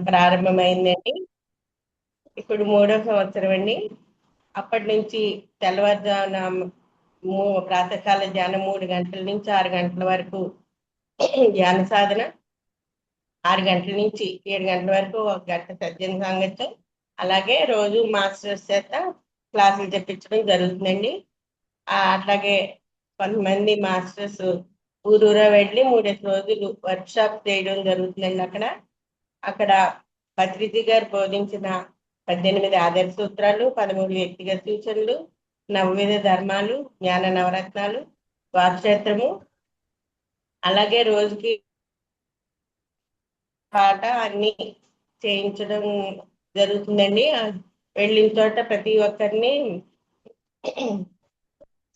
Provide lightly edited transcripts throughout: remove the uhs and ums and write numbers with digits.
ప్రారంభమైందండి. ఇప్పుడు మూడో సంవత్సరం అండి. అప్పటి నుంచి తెల్లవారుజామున ప్రాతకాల ధ్యానం 3 గంటల నుంచి 6 గంటల వరకు ధ్యాన సాధన, 6 గంటల నుంచి 7 గంటల వరకు 1 గంట సజ్జన సాంగత్యం, అలాగే రోజు మాస్టర్స్ చేత క్లాసులు చెప్పించడం జరుగుతుందండి. అట్లాగే కొంతమంది మాస్టర్స్ ఊరూరా వెళ్ళి 3 రోజులు వర్క్ షాప్ చేయడం జరుగుతుందండి. అక్కడ పత్రిజీ గారు బోధించిన 18 ఆదర్శ సూత్రాలు, 13 వ్యక్తిగత సూచనలు, నవవిధ ధర్మాలు, జ్ఞాన నవరత్నాలు, వాక్క్షేత్రము, అలాగే రోజుకి పాట అన్ని చేయించడం జరుగుతుందండి. వెళ్ళిన చోట ప్రతి ఒక్కరిని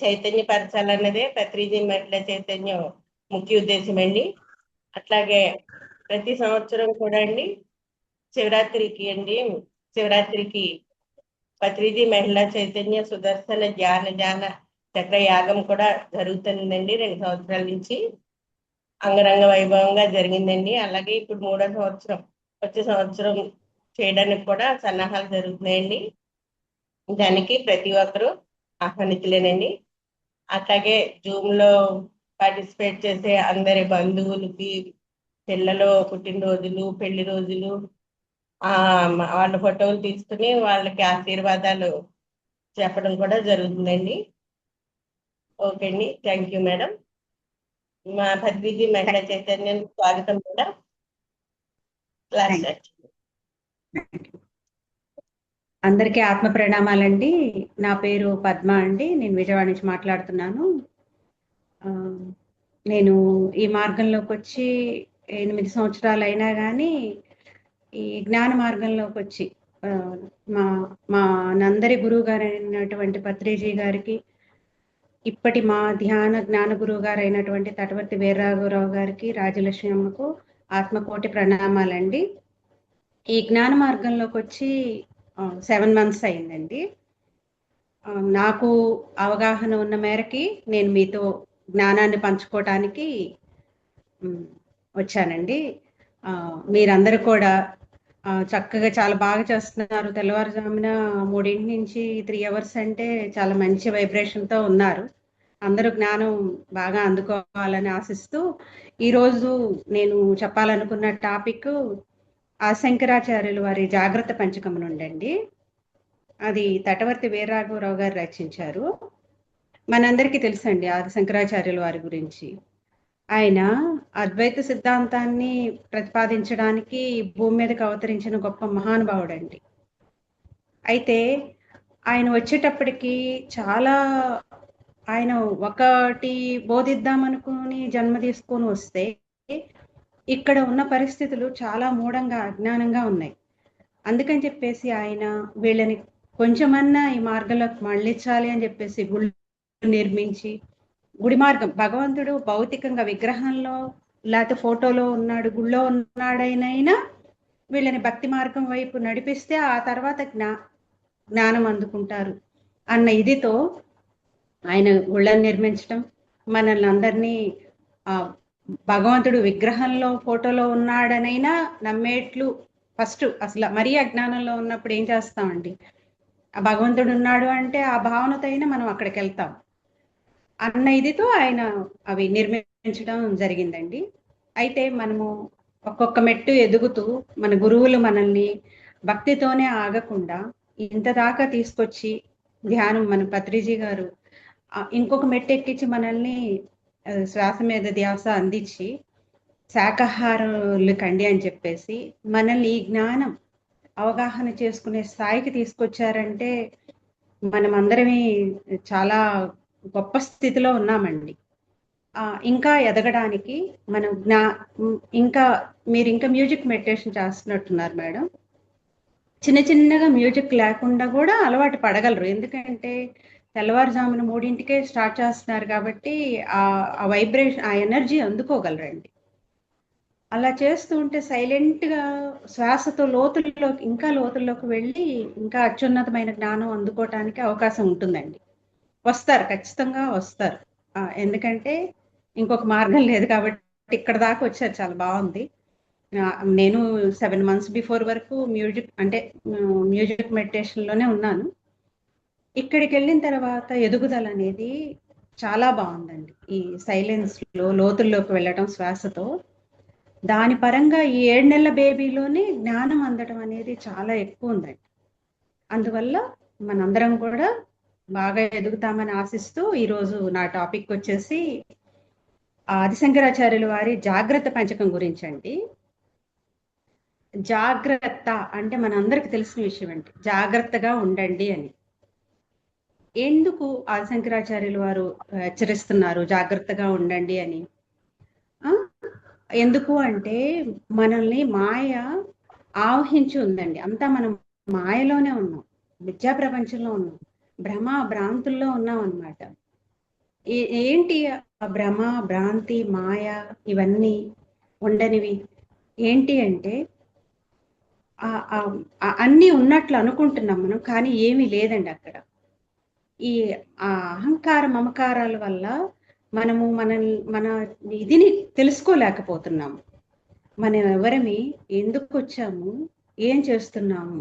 చైతన్యపరచాలన్నదే పత్రిజీ మహిళా చైతన్యం ముఖ్య ఉద్దేశం అండి. అట్లాగే ప్రతి సంవత్సరం కూడా అండి శివరాత్రికి పత్రిజీ మహిళా చైతన్య సుదర్శన ధ్యాన చక్ర యాగం కూడా జరుగుతుందండి. 2 సంవత్సరాల నుంచి అంగరంగ వైభవంగా జరిగిందండి. అలాగే ఇప్పుడు 3వ సంవత్సరం వచ్చే సంవత్సరం చేయడానికి కూడా సన్నాహాలు జరుగుతున్నాయండి. దానికి ప్రతి ఒక్కరూ ఆహ్వానితులేనండి. అట్లాగే జూమ్ లో పార్టిసిపేట్ చేసే అందరి బంధువులకి పిల్లలు పుట్టినరోజులు, పెళ్లి రోజులు, వాళ్ళ ఫోటోలు తీసుకుని వాళ్ళకి ఆశీర్వాదాలు చెప్పడం కూడా జరుగుతుందండి. ఓకే అండి, థ్యాంక్ యూ మేడం. మా పద్విజీ మహిళా చైతన్యం స్వాగతం కూడా. క్లాస్ అందరికీ ఆత్మ ప్రణామాలండి. నా పేరు పద్మ అండి. నేను విజయవాడ నుంచి మాట్లాడుతున్నాను. నేను ఈ మార్గంలోకి వచ్చి 8 సంవత్సరాలు అయినా కానీ ఈ జ్ఞాన మార్గంలోకి వచ్చి మా నందరి గురువు గారు అయినటువంటి పత్రిజీ గారికి, ఇప్పటి మా ధ్యాన జ్ఞాన గురువు గారు అయినటువంటి తటవర్తి వీర్రాఘవరావు గారికి, రాజలక్ష్మి అమ్మకు ఆత్మకోటి ప్రణామాలండి. ఈ జ్ఞాన మార్గంలోకి వచ్చి 7 మంత్స్ అయిందండి. నాకు అవగాహన ఉన్న మేరకి నేను మీతో జ్ఞానాన్ని పంచుకోవటానికి వచ్చానండి. మీరందరూ కూడా చక్కగా చాలా బాగా చేస్తున్నారు. తెల్లవారుజామున 3 నుంచి 3 అవర్స్ అంటే చాలా మంచి వైబ్రేషన్తో ఉన్నారు. అందరూ జ్ఞానం బాగా అందుకోవాలని ఆశిస్తూ ఈరోజు నేను చెప్పాలనుకున్న టాపిక్ శంకరాచార్యులు వారి జాగ్రత్త పంచకం నుండండి. అది తటవర్తి వీర్రాఘవరావు గారు రచించారు. మనందరికీ తెలుసండి శంకరాచార్యుల వారి గురించి. ఆయన అద్వైత సిద్ధాంతాన్ని ప్రతిపాదించడానికి భూమి మీదకి అవతరించిన గొప్ప మహానుభావుడు అండి. అయితే ఆయన వచ్చేటప్పటికి ఆయన ఒకటి బోధిద్దామనుకుని జన్మ తీసుకొని వస్తే ఇక్కడ ఉన్న పరిస్థితులు చాలా మూఢంగా అజ్ఞానంగా ఉన్నాయి. అందుకని చెప్పేసి ఆయన వీళ్ళని కొంచెమన్నా ఈ మార్గంలోకి మళ్ళించాలి అని చెప్పేసి గుళ్ళు నిర్మించి, గుడి మార్గం భగవంతుడు భౌతికంగా విగ్రహంలో లేకపోతే ఫోటోలో ఉన్నాడు, గుళ్ళో ఉన్నాడైనా వీళ్ళని భక్తి మార్గం వైపు నడిపిస్తే ఆ తర్వాత జ్ఞానం అందుకుంటారు అన్న ఇదితో ఆయన గుళ్ళని నిర్మించడం, మనల్ని అందరినీ భగవంతుడు విగ్రహంలో ఫోటోలో ఉన్నాడనైనా నమ్మేట్లు ఫస్ట్ అసలు మరీ అజ్ఞానంలో ఉన్నప్పుడు ఏం చేస్తామండి, ఆ భగవంతుడు ఉన్నాడు అంటే ఆ భావనతో అయినా మనం అక్కడికి వెళ్తాం అన్న ఇదితో ఆయన అవి నిర్మించడం జరిగిందండి. అయితే మనము ఒక్కొక్క మెట్టు ఎదుగుతూ మన గురువులు మనల్ని భక్తితోనే ఆగకుండా ఇంత దాకా తీసుకొచ్చి ధ్యానం మన పత్రిజీ గారు ఇంకొక మెట్టు ఎక్కించి మనల్ని శ్వాస మీద ధ్యాస అందించి శాకాహారులు కండి అని చెప్పేసి మనల్ని ఈ జ్ఞానం అవగాహన చేసుకునే స్థాయికి తీసుకొచ్చారంటే మనం అందరమే చాలా గొప్ప స్థితిలో ఉన్నామండి. ఇంకా ఎదగడానికి మనం మీరు ఇంకా మ్యూజిక్ మెడిటేషన్ చేస్తున్నట్టున్నారు మేడం. చిన్నగా మ్యూజిక్ లేకుండా కూడా అలవాటు పడగలరు. ఎందుకంటే తెల్లవారుజామున 3ంటికే స్టార్ట్ చేస్తున్నారు కాబట్టి ఆ వైబ్రేషన్, ఆ ఎనర్జీ అందుకోగలరండి. అలా చేస్తూ ఉంటే సైలెంట్గా శ్వాసతో ఇంకా లోతుల్లోకి వెళ్ళి ఇంకా అత్యున్నతమైన జ్ఞానం అందుకోవటానికి అవకాశం ఉంటుందండి. వస్తారు, ఖచ్చితంగా వస్తారు. ఎందుకంటే ఇంకొక మార్గం లేదు కాబట్టి ఇక్కడ దాకా వచ్చారు, చాలా బాగుంది. నేను 7 months బిఫోర్ వరకు మ్యూజిక్ మెడిటేషన్లోనే ఉన్నాను. ఇక్కడికి వెళ్ళిన తర్వాత ఎదుగుదల అనేది చాలా బాగుందండి. ఈ సైలెన్స్లో లోతుల్లోకి వెళ్ళటం శ్వాసతో, దాని పరంగా ఈ 7 నెలల బేబీలోనే జ్ఞానం అందడం అనేది చాలా ఎక్కువ ఉందండి. అందువల్ల మనందరం కూడా బాగా ఎదుగుతామని ఆశిస్తూ ఈరోజు నా టాపిక్ వచ్చేసి ఆదిశంకరాచార్యుల వారి జాగ్రత్త పంచకం గురించి అండి. జాగ్రత్త అంటే మనందరికి తెలిసిన విషయం అండి, జాగ్రత్తగా ఉండండి అని. ఎందుకు ఆదిశంకరాచార్యుల వారు హెచ్చరిస్తున్నారు జాగ్రత్తగా ఉండండి అని? ఎందుకు అంటే మనల్ని మాయ ఆవహించి ఉందండి. అంతా మనం మాయలోనే ఉన్నాం, విద్యా ప్రపంచంలో ఉన్నాం, భ్రమ భ్రాంతుల్లో ఉన్నాం అన్నమాట. ఏంటి ఆ భ్రమ భ్రాంతి మాయ ఇవన్నీ ఉండనివి ఏంటి అంటే అన్నీ ఉన్నట్లు అనుకుంటున్నాం మనం, కానీ ఏమీ లేదండి అక్కడ. ఈ అహంకార మమకారాల వల్ల మనము మన ఇదిని తెలుసుకోలేకపోతున్నాము. మనం ఎవరమి, ఎందుకు వచ్చాము, ఏం చేస్తున్నాము,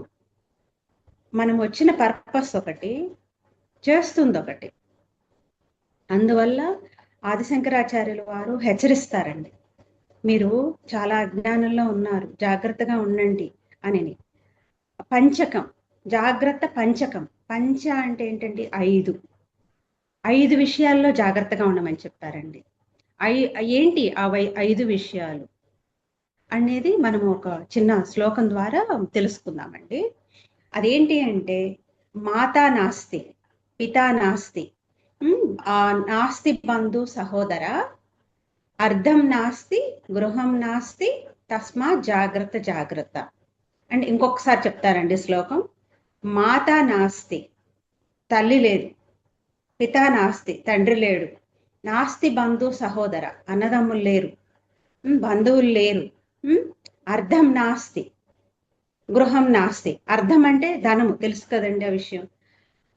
మనం వచ్చిన పర్పస్ ఒకటి, చేస్తుంది ఒకటి. అందువల్ల ఆదిశంకరాచార్యుల వారు హెచ్చరిస్తారండి, మీరు చాలా అజ్ఞానంలో ఉన్నారు, జాగ్రత్తగా ఉండండి అని. పంచకం, జాగ్రత్త పంచకం. పంచ అంటే ఏంటండి? 5 విషయాల్లో జాగ్రత్తగా ఉండమని చెప్తారండి. ఏంటి ఆ 5 విషయాలు అనేది మనం ఒక చిన్న శ్లోకం ద్వారా తెలుసుకుందామండి. అదేంటి అంటే, మాతా నాస్తి, పితా నాస్తి, నాస్తి బంధు సహోదర, అర్థం నాస్తి, గృహం నాస్తి, తస్మా జాగ్రత్త జాగ్రత్త. అండ్ ఇంకొకసారి చెప్తారండి శ్లోకం. మాతా నాస్తి, తల్లి లేదు. పితా నాస్తి, తండ్రి లేడు. నాస్తి బంధు సహోదర, అన్నదమ్ములు లేరు, బంధువులు లేరు. అర్థం నాస్తి, గృహం నాస్తి. అర్థం అంటే ధనము, తెలుసు కదండి ఆ విషయం.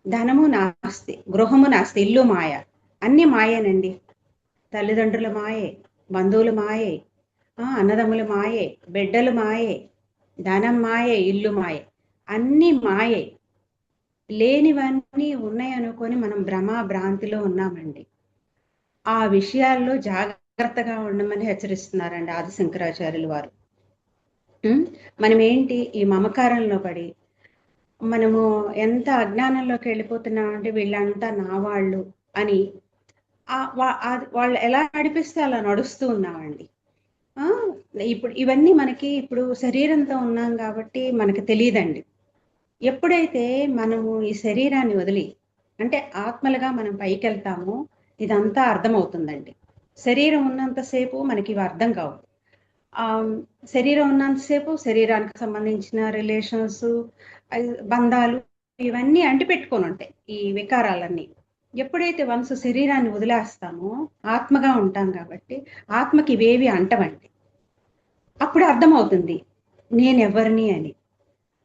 ధనము నాస్తి, గృహము నాస్తి, ఇల్లు మాయ. అన్ని మాయేనండి. తల్లిదండ్రుల మాయే, బంధువులు మాయే, అన్నదమ్ములు మాయే, బిడ్డలు మాయే, ధనం మాయే, ఇల్లు మాయే, అన్ని మాయే. లేనివన్నీ ఉన్నాయనుకొని మనం భ్రమ భ్రాంతిలో ఉన్నామండి. ఆ విషయాల్లో జాగ్రత్తగా ఉండమని హెచ్చరిస్తున్నారండి ఆదిశంకరాచార్యుల వారు. మనం ఏంటి, ఈ మమకారంలో పడి మనము ఎంత అజ్ఞానంలోకి వెళ్ళిపోతున్నామంటే, వీళ్ళంతా నా వాళ్ళు అని వాళ్ళు ఎలా నడిపిస్తే అలా నడుస్తూ ఉన్నామండి. ఇప్పుడు ఇవన్నీ మనకి ఇప్పుడు శరీరంతో ఉన్నాం కాబట్టి మనకి తెలియదండి. ఎప్పుడైతే మనము ఈ శరీరాన్ని వదిలి, అంటే ఆత్మలుగా మనం పైకి వెళ్తామో ఇదంతా అర్థమవుతుందండి. శరీరం ఉన్నంతసేపు మనకి ఇవి అర్థం కావు. శరీరం ఉన్నంతసేపు శరీరానికి సంబంధించిన రిలేషన్స్, బంధాలు ఇవన్నీ అంటిపెట్టుకొని ఉంటాయి, ఈ వికారాలన్నీ. ఎప్పుడైతే వన్స్ శరీరాన్ని వదిలేస్తామో ఆత్మగా ఉంటాం కాబట్టి ఆత్మకి ఇవేవి అంటవండి. అప్పుడు అర్థమవుతుంది నేనెవరిని అని.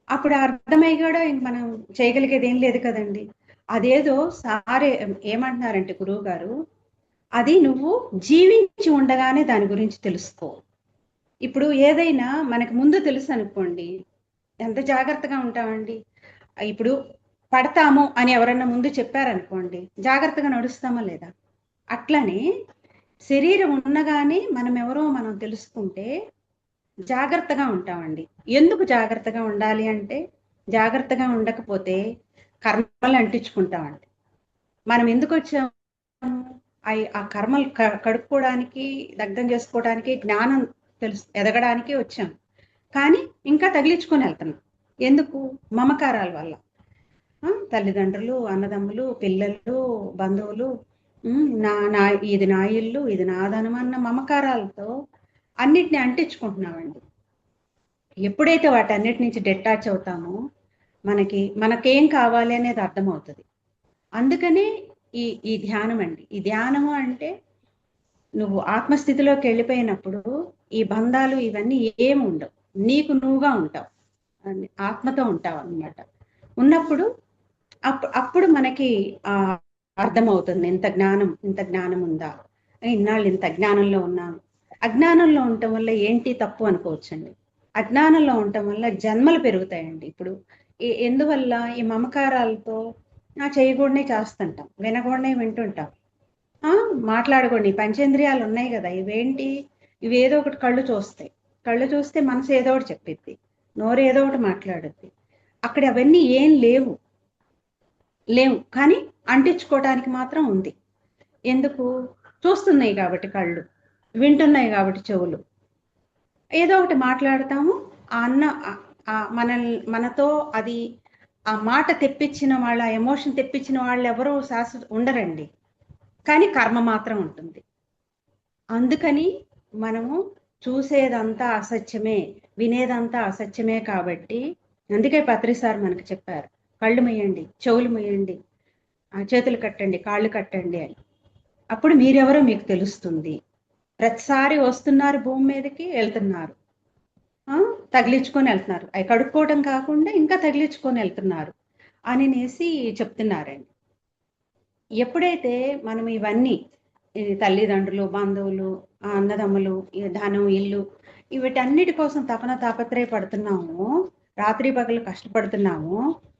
అప్పుడు అర్థమై కూడా మనం చేయగలిగేది ఏం లేదు కదండి. అదేదో సారే ఏమంటున్నారంటే గురువు గారు, అది నువ్వు జీవించి ఉండగానే దాని గురించి తెలుసుకో. ఇప్పుడు ఏదైనా మనకు ముందు తెలుసు అనుకోండి, ఎంత జాగ్రత్తగా ఉంటామండి. ఇప్పుడు పడతాము అని ఎవరన్నా ముందు చెప్పారనుకోండి, జాగ్రత్తగా నడుస్తామా లేదా? అట్లనే శరీరం ఉన్నగానే మనం ఎవరో మనం తెలుసుకుంటే జాగ్రత్తగా ఉంటామండి. ఎందుకు జాగ్రత్తగా ఉండాలి అంటే, జాగ్రత్తగా ఉండకపోతే కర్మలు అంటించుకుంటామండి. మనం ఎందుకు వచ్చాము? ఆ కర్మలు కడుక్కోవడానికి, దగ్ధం చేసుకోవడానికి, జ్ఞానం ఎదగడానికి వచ్చాం. కానీ ఇంకా తగిలించుకొని వెళ్తున్నాం. ఎందుకు? మమకారాల వల్ల. తల్లిదండ్రులు, అన్నదమ్ములు, పిల్లలు, బంధువులు, ఇది నా ఇల్లు, ఇది నా ధనం అన్న మమకారాలతో అన్నిటిని అంటించుకుంటున్నామండి. ఎప్పుడైతే వాటన్నిటి నుంచి డిటాచ్ అవుతామో మనకేం కావాలి అనేది అర్థమవుతుంది. అందుకనే ఈ ధ్యానం అండి. ఈ ధ్యానము అంటే నువ్వు ఆత్మస్థితిలోకి వెళ్ళిపోయినప్పుడు ఈ బంధాలు ఇవన్నీ ఏమి ఉండవు, నీకు నువ్వుగా ఉంటావు, ఆత్మతో ఉంటావు అన్నమాట. ఉన్నప్పుడు అప్పుడు మనకి అర్థమవుతుంది ఇంత జ్ఞానం ఉందా, ఇన్నాళ్ళు ఇంత జ్ఞానంలో ఉన్నాను. అజ్ఞానంలో ఉండటం వల్ల ఏంటి తప్పు అనుకోవచ్చండి. అజ్ఞానంలో ఉండటం వల్ల జన్మలు పెరుగుతాయండి. ఇప్పుడు ఎందువల్ల ఈ మమకారాలతో చేయకూడనే చేస్తుంటాం, వినకూడనే వింటుంటాం, ఆ మాట్లాడకూడని పంచేంద్రియాలు ఉన్నాయి కదా, ఇవేంటి, ఇవేదో ఒకటి కళ్ళు చూస్తాయి, కళ్ళు చూస్తే మనసు ఏదో ఒకటి చెప్పిద్ది, నోరు ఏదో ఒకటి మాట్లాడుద్ది. అక్కడ అవన్నీ ఏం లేవు, కానీ అంటించుకోవటానికి మాత్రం ఉంది. ఎందుకు? చూస్తున్నాయి కాబట్టి కళ్ళు, వింటున్నాయి కాబట్టి చెవులు, ఏదో ఒకటి మాట్లాడతాము. ఆ అన్న మనతో అది ఆ మాట తెప్పించిన వాళ్ళ, ఎమోషన్ తెప్పించిన వాళ్ళు ఎవరో శాశ్వత ఉండరండి, కానీ కర్మ మాత్రం ఉంటుంది. అందుకని మనము చూసేదంతా అసత్యమే, వినేదంతా అసత్యమే. కాబట్టి అందుకే పత్రి సార్ మనకు చెప్పారు, కళ్ళు మూయండి, చెవులు మూయండి, చేతులు కట్టండి, కాళ్ళు కట్టండి అని. అప్పుడు మీరెవరో మీకు తెలుస్తుంది. ప్రతిసారి వస్తున్నారు భూమి మీదకి, వెళ్తున్నారు, తగిలించుకొని వెళ్తున్నారు, అవి కడుక్కోవడం కాకుండా ఇంకా తగిలించుకొని వెళ్తున్నారు అనేసి చెప్తున్నారండి. ఎప్పుడైతే మనం ఇవన్నీ, తల్లిదండ్రులు, బంధువులు, అన్నదమ్ములు, ధనం, ఇల్లు, వీటన్నిటి కోసం తాపత్రయపడుతున్నాము, రాత్రి పగలు కష్టపడుతున్నాము,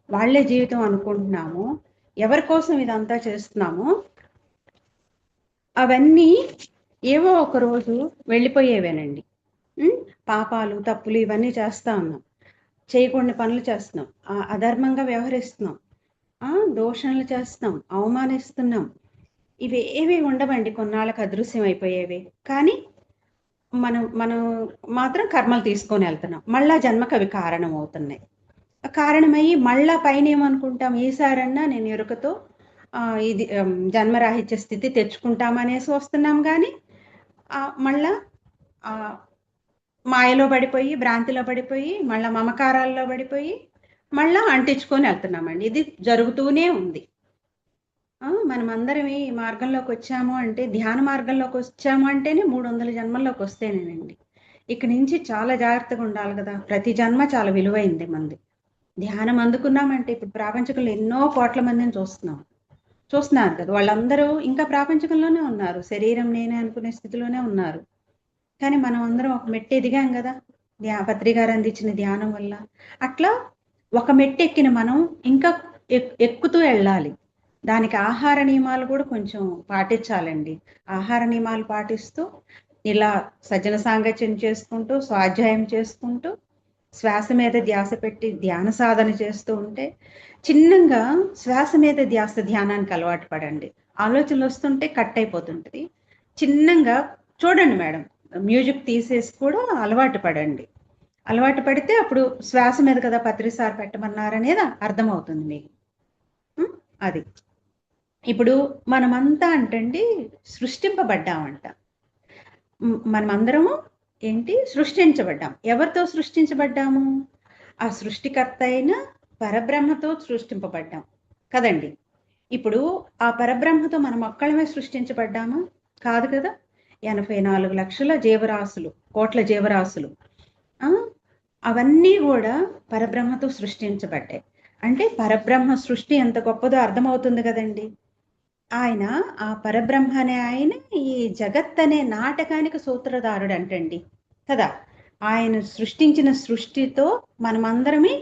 వాళ్లే జీవితం అనుకుంటున్నాము, ఎవరి కోసం ఇదంతా చేస్తున్నాము, అవన్నీ ఏవో ఒక రోజు వెళ్ళిపోయేవేనండి. పాపాలు, తప్పులు ఇవన్నీ చేస్తా ఉన్నాం, చేయకూడని పనులు చేస్తున్నాం, అధర్మంగా వ్యవహరిస్తున్నాం, దోషణలు చేస్తున్నాం, అవమానిస్తున్నాం. ఇవి ఏవి ఉండవండి, కొన్నాళ్ళకి అదృశ్యం అయిపోయేవి. కానీ మనం మాత్రం కర్మలు తీసుకొని వెళ్తున్నాం, మళ్ళా జన్మకు అవి కారణం అవుతున్నాయి. కారణమయ్యి మళ్ళా పైన ఏమనుకుంటాం, ఈసారన్నా నేను ఎరుకతో ఇది జన్మరాహిత్య స్థితి తెచ్చుకుంటామనేసి వస్తున్నాం. కానీ మళ్ళా మాయలో పడిపోయి, భ్రాంతిలో పడిపోయి, మళ్ళా మమకారాల్లో పడిపోయి మళ్ళా అంటించుకొని వెళ్తున్నామండి. ఇది జరుగుతూనే ఉంది. మనం అందరం ఈ మార్గంలోకి వచ్చాము అంటే, ధ్యాన మార్గంలోకి వచ్చాము అంటేనే 300 జన్మల్లోకి వస్తేనేనండి. ఇక్కడి నుంచి చాలా జాగ్రత్తగా ఉండాలి కదా, ప్రతి జన్మ చాలా విలువైంది మంది. ధ్యానం అందుకున్నామంటే ఇప్పుడు ప్రాపంచకంలో ఎన్నో కోట్ల మందిని చూస్తున్నారు కదా, వాళ్ళందరూ ఇంకా ప్రాపంచకంలోనే ఉన్నారు, శరీరం నేనే అనుకునే స్థితిలోనే ఉన్నారు. కానీ మనం అందరం ఒక మెట్టు ఎదిగాం కదా, పత్రి గారు అందించిన ధ్యానం వల్ల. అట్లా ఒక మెట్టు ఎక్కిన మనం ఇంకా ఎక్కుతూ వెళ్ళాలి. దానికి ఆహార నియమాలు కూడా కొంచెం పాటించాలండి. ఆహార నియమాలు పాటిస్తూ, ఇలా సజ్జన సాంగత్యం చేసుకుంటూ, స్వాధ్యాయం చేసుకుంటూ, శ్వాస మీద ధ్యాస పెట్టి ధ్యాన సాధన చేస్తూ ఉంటే, చిన్నంగా శ్వాస మీద ధ్యానానికి అలవాటు పడండి. ఆలోచనలు వస్తుంటే కట్ అయిపోతుంటుంది. చిన్నంగా చూడండి మేడం, మ్యూజిక్ తీసేసి కూడా అలవాటు పడండి. అలవాటు పడితే అప్పుడు శ్వాస మీద కదా పత్రి సార్ పెట్టమన్నారనేది అర్థమవుతుంది మీకు. అది ఇప్పుడు మనమంతా అంటండి సృష్టింపబడ్డామంట. మనమందరము ఏంటి, సృష్టించబడ్డాం. ఎవరితో సృష్టించబడ్డాము? ఆ సృష్టికర్త అయిన పరబ్రహ్మతో సృష్టింపబడ్డాం కదండి. ఇప్పుడు ఆ పరబ్రహ్మతో మనం ఒక్కళ్ళమే సృష్టించబడ్డామా? కాదు కదా. 84 లక్షల జీవరాశులు, కోట్ల జీవరాశులు, అవన్నీ కూడా పరబ్రహ్మతో సృష్టించబడ్డాయి. అంటే పరబ్రహ్మ సృష్టి ఎంత గొప్పదో అర్థమవుతుంది కదండి. ఆయన, ఆ పరబ్రహ్మ అనే ఆయన ఈ జగత్ అనే నాటకానికి సూత్రధారుడు అంటండి కదా. ఆయన సృష్టించిన సృష్టితో మనమందరమే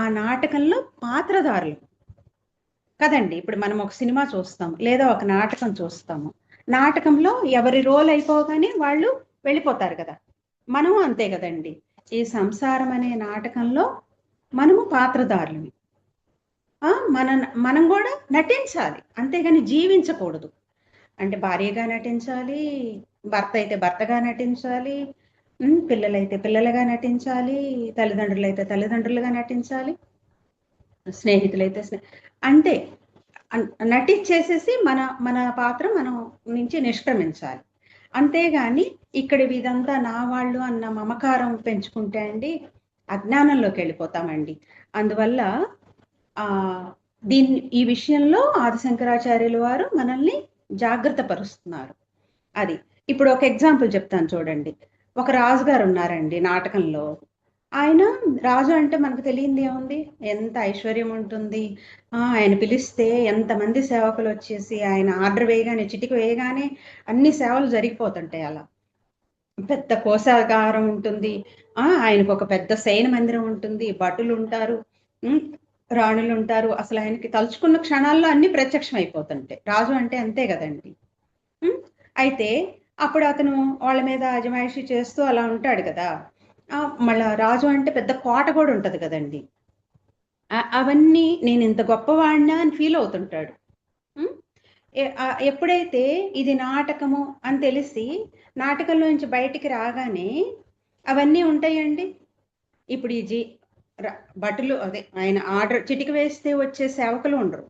ఆ నాటకంలో పాత్రధారులు కదండి. ఇప్పుడు మనం ఒక సినిమా చూస్తాం, లేదా ఒక నాటకం చూస్తాము. నాటకంలో ఎవరి రోల్ అయిపోగానే వాళ్ళు వెళ్ళిపోతారు కదా. మనము అంతే కదండి. ఈ సంసారం అనే నాటకంలో మనము పాత్రధారులు. మనం కూడా నటించాలి, అంతేగాని జీవించకూడదు. అంటే భార్యగా నటించాలి, భర్త అయితే భర్తగా నటించాలి, పిల్లలైతే పిల్లలుగా నటించాలి, తల్లిదండ్రులైతే తల్లిదండ్రులుగా నటించాలి, స్నేహితులైతే అంటే నటించేసేసి మన మన పాత్ర మనం నుంచి నిష్క్రమించాలి. అంతేగాని ఇక్కడ ఇదంతా నా వాళ్ళు అన్న మమకారం పెంచుకుంటే అండి అజ్ఞానంలోకి వెళ్ళిపోతామండి. అందువల్ల ఈ విషయంలో ఆదిశంకరాచార్యుల వారు మనల్ని జాగ్రత్త పరుస్తున్నారు. అది ఇప్పుడు ఒక ఎగ్జాంపుల్ చెప్తాను చూడండి. ఒక రాజుగారు ఉన్నారండి నాటకంలో. ఆయన రాజు అంటే మనకు తెలియంది ఏముంది, ఎంత ఐశ్వర్యం ఉంటుంది. ఆయన పిలిస్తే ఎంతమంది సేవకులు వచ్చేసి ఆయన ఆర్డర్ వేయగానే, చిటికి వేయగానే అన్ని సేవలు జరిగిపోతుంటాయి అలా. పెద్ద కోశాగారం ఉంటుంది. ఆయనకు ఒక పెద్ద శయన మందిరం ఉంటుంది, భటులు ఉంటారు, ఉమ్, రాణులు ఉంటారు. అసలు ఆయనకి తలుచుకున్న క్షణాల్లో అన్ని ప్రత్యక్షం అయిపోతుంటాయి. రాజు అంటే అంతే కదండి. ఉమ్, అయితే అప్పుడు అతను వాళ్ళ మీద అజమాయిషీ చేస్తూ అలా ఉంటాడు కదా. మళ్ళా రాజు అంటే పెద్ద కోట కూడా ఉంటది కదండి. అవన్నీ నేను ఇంత గొప్పవాడినా అని ఫీల్ అవుతుంటాడు. ఉమ్, ఎప్పుడైతే ఇది నాటకము అని తెలిసి నాటకంలో నుంచి బయటికి రాగానే అవన్నీ ఉంటాయండి. ఇప్పుడు ఈ భటులు అదే ఆయన ఆర్డర్ చిటికి వేస్తే వచ్చే సేవకులు ఉండరు,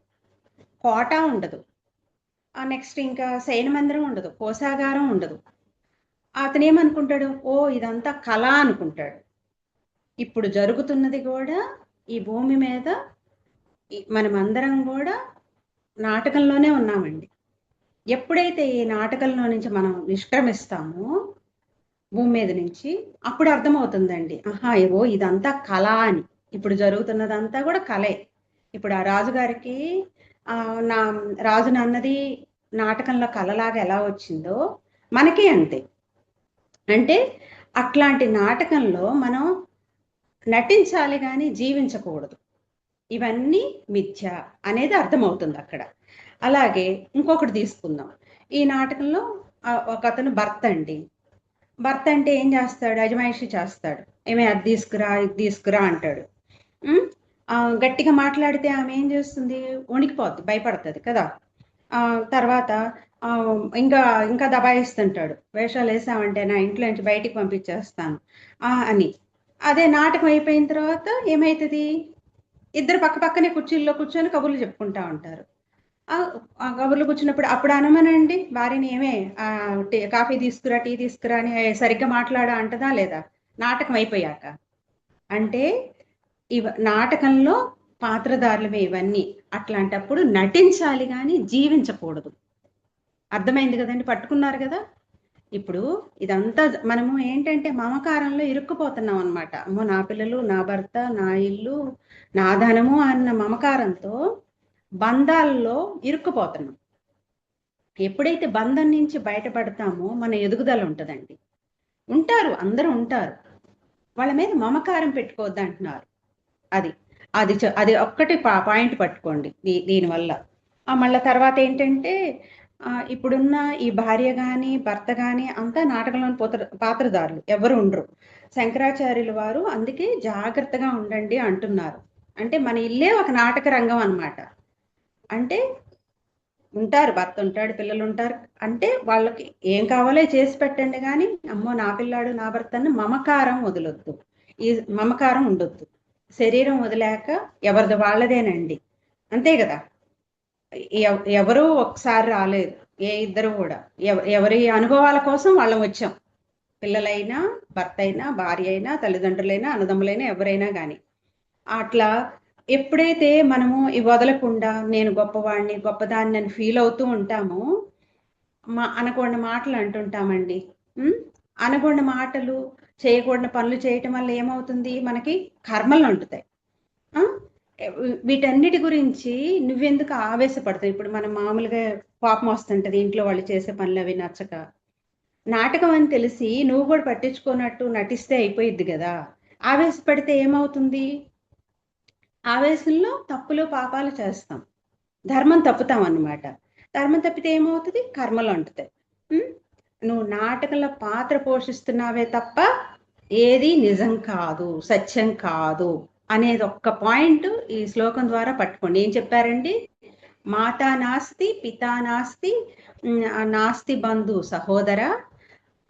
కోట ఉండదు, నెక్స్ట్ ఇంకా శయన మందిరం ఉండదు, కోశాగారం ఉండదు. అతను ఏమనుకుంటాడు, ఓ ఇదంతా కళ అనుకుంటాడు. ఇప్పుడు జరుగుతున్నది కూడా ఈ భూమి మీద మనమందరం కూడా నాటకంలోనే ఉన్నామండి. ఎప్పుడైతే ఈ నాటకంలో నుంచి మనం నిష్క్రమిస్తామో భూమి మీద నుంచి, అప్పుడు అర్థమవుతుందండి, ఆహా ఏవో ఇదంతా కళ అని. ఇప్పుడు జరుగుతున్నదంతా కూడా కళే. ఇప్పుడు ఆ రాజుగారికి నా రాజుని అన్నది నాటకంలో కళలాగా ఎలా వచ్చిందో మనకి అంతే. అంటే అట్లాంటి నాటకంలో మనం నటించాలి కానీ జీవించకూడదు. ఇవన్నీ మిథ్య అనేది అర్థమవుతుంది అక్కడ. అలాగే ఇంకొకటి తీసుకుందాం. ఈ నాటకంలో ఒక అతను భర్త అండి. భర్త అంటే ఏం చేస్తాడు, అజమాయిషి చేస్తాడు. ఏమే అది తీసుకురా ఇది తీసుకురా అంటాడు. గట్టిగా మాట్లాడితే ఆమె ఏం చేస్తుంది, వణికిపోద్ది, భయపడుతుంది కదా. తర్వాత ఇంకా ఇంకా దబాయిస్తుంటాడు, వేషాలు వేసామంటే నా ఇంట్లో నుంచి బయటికి పంపించేస్తాను అని. అదే నాటకం అయిపోయిన తర్వాత ఏమవుతుంది, ఇద్దరు పక్క పక్కనే కుర్చీల్లో కూర్చొని కబుర్లు చెప్పుకుంటా ఉంటారు. ఆ కబుర్లు కూర్చున్నప్పుడు అప్పుడు అనమనండి భార్యని, ఏమే కాఫీ తీసుకురా టీ తీసుకురా అని సరిగ్గా మాట్లాడా అంటదా లేదా నాటకం అయిపోయాక. అంటే నాటకంలో పాత్రధారులమే ఇవన్నీ. అట్లాంటప్పుడు నటించాలి కానీ జీవించకూడదు. అర్థమైంది కదండి, పట్టుకున్నారు కదా. ఇప్పుడు ఇదంతా మనము ఏంటంటే మమకారంలో ఇరుక్కుపోతున్నాం అనమాట. అమ్మో నా పిల్లలు, నా భర్త, నా ఇల్లు, నా ధనము అన్న మమకారంతో బంధాల్లో ఇరుక్కుపోతున్నాం. ఎప్పుడైతే బంధం నుంచి బయటపడతామో మన ఎదుగుదల ఉంటుందండి. ఉంటారు, అందరూ ఉంటారు, వాళ్ళ మీద మమకారం పెట్టుకోవద్దు అంటున్నారు. అది అది అది ఒక్కటి పాయింట్ పట్టుకోండి దీనివల్ల. మళ్ళీ తర్వాత ఏంటంటే ఇప్పుడున్న ఈ భార్య కానీ భర్త కానీ అంతా నాటకంలోని పాత్రధారులు ఎవరు ఉండరు. శంకరాచార్యుల వారు అందుకే జాగ్రత్తగా ఉండండి అంటున్నారు. అంటే మన ఇల్లే ఒక నాటక రంగం అన్నమాట. అంటే ఉంటారు, భర్త ఉంటాడు, పిల్లలు ఉంటారు, అంటే వాళ్ళకి ఏం కావాలో చేసి పెట్టండి, కానీ అమ్మో నా పిల్లాడు నా భర్త అని మమకారం వదలొద్దు, ఈ మమకారం ఉండొద్దు. శరీరం వదిలేక ఎవరిది వాళ్ళదేనండి, అంతే కదా. ఎవరు ఒకసారి రాలేదు, ఏ ఇద్దరు కూడా ఎవరి అనుభవాల కోసం వాళ్ళం వచ్చాం. పిల్లలైనా, భర్త అయినా, భార్య అయినా, తల్లిదండ్రులైనా, అన్నదమ్ములైనా, ఎవరైనా కానీ. అట్లా ఎప్పుడైతే మనము వదలకుండా నేను గొప్పవాడిని గొప్పదాన్ని అని ఫీల్ అవుతూ ఉంటామో, అనకూడని మాటలు అంటుంటామండి. అనకూడని మాటలు, చేయకూడని పనులు చేయటం వల్ల ఏమవుతుంది, మనకి కర్మలు అంటుతాయి. వీటన్నిటి గురించి నువ్వెందుకు ఆవేశపడతావు. ఇప్పుడు మనం మామూలుగా కోపం వస్తుంటది, ఇంట్లో వాళ్ళు చేసే పనులు అవి నచ్చక. నాటకం అని తెలిసి నువ్వు కూడా పట్టించుకున్నట్టు నటిస్తే అయిపోయిద్ది కదా. ఆవేశపడితే ఏమవుతుంది, ఆవేశంలో తప్పులు పాపాలు చేస్తాం, ధర్మం తప్పుతాం అన్నమాట. ధర్మం తప్పితే ఏమవుతుంది, కర్మలు అంటుతాయి. నువ్వు నాటకంలో పాత్ర పోషిస్తున్నావే తప్ప ఏది నిజం కాదు, సత్యం కాదు అనేది ఒక్క పాయింట్ ఈ శ్లోకం ద్వారా పట్టుకోండి. ఏం చెప్పారండి, మాతా నాస్తి పితా నాస్తి నాస్తి బంధు సహోదర,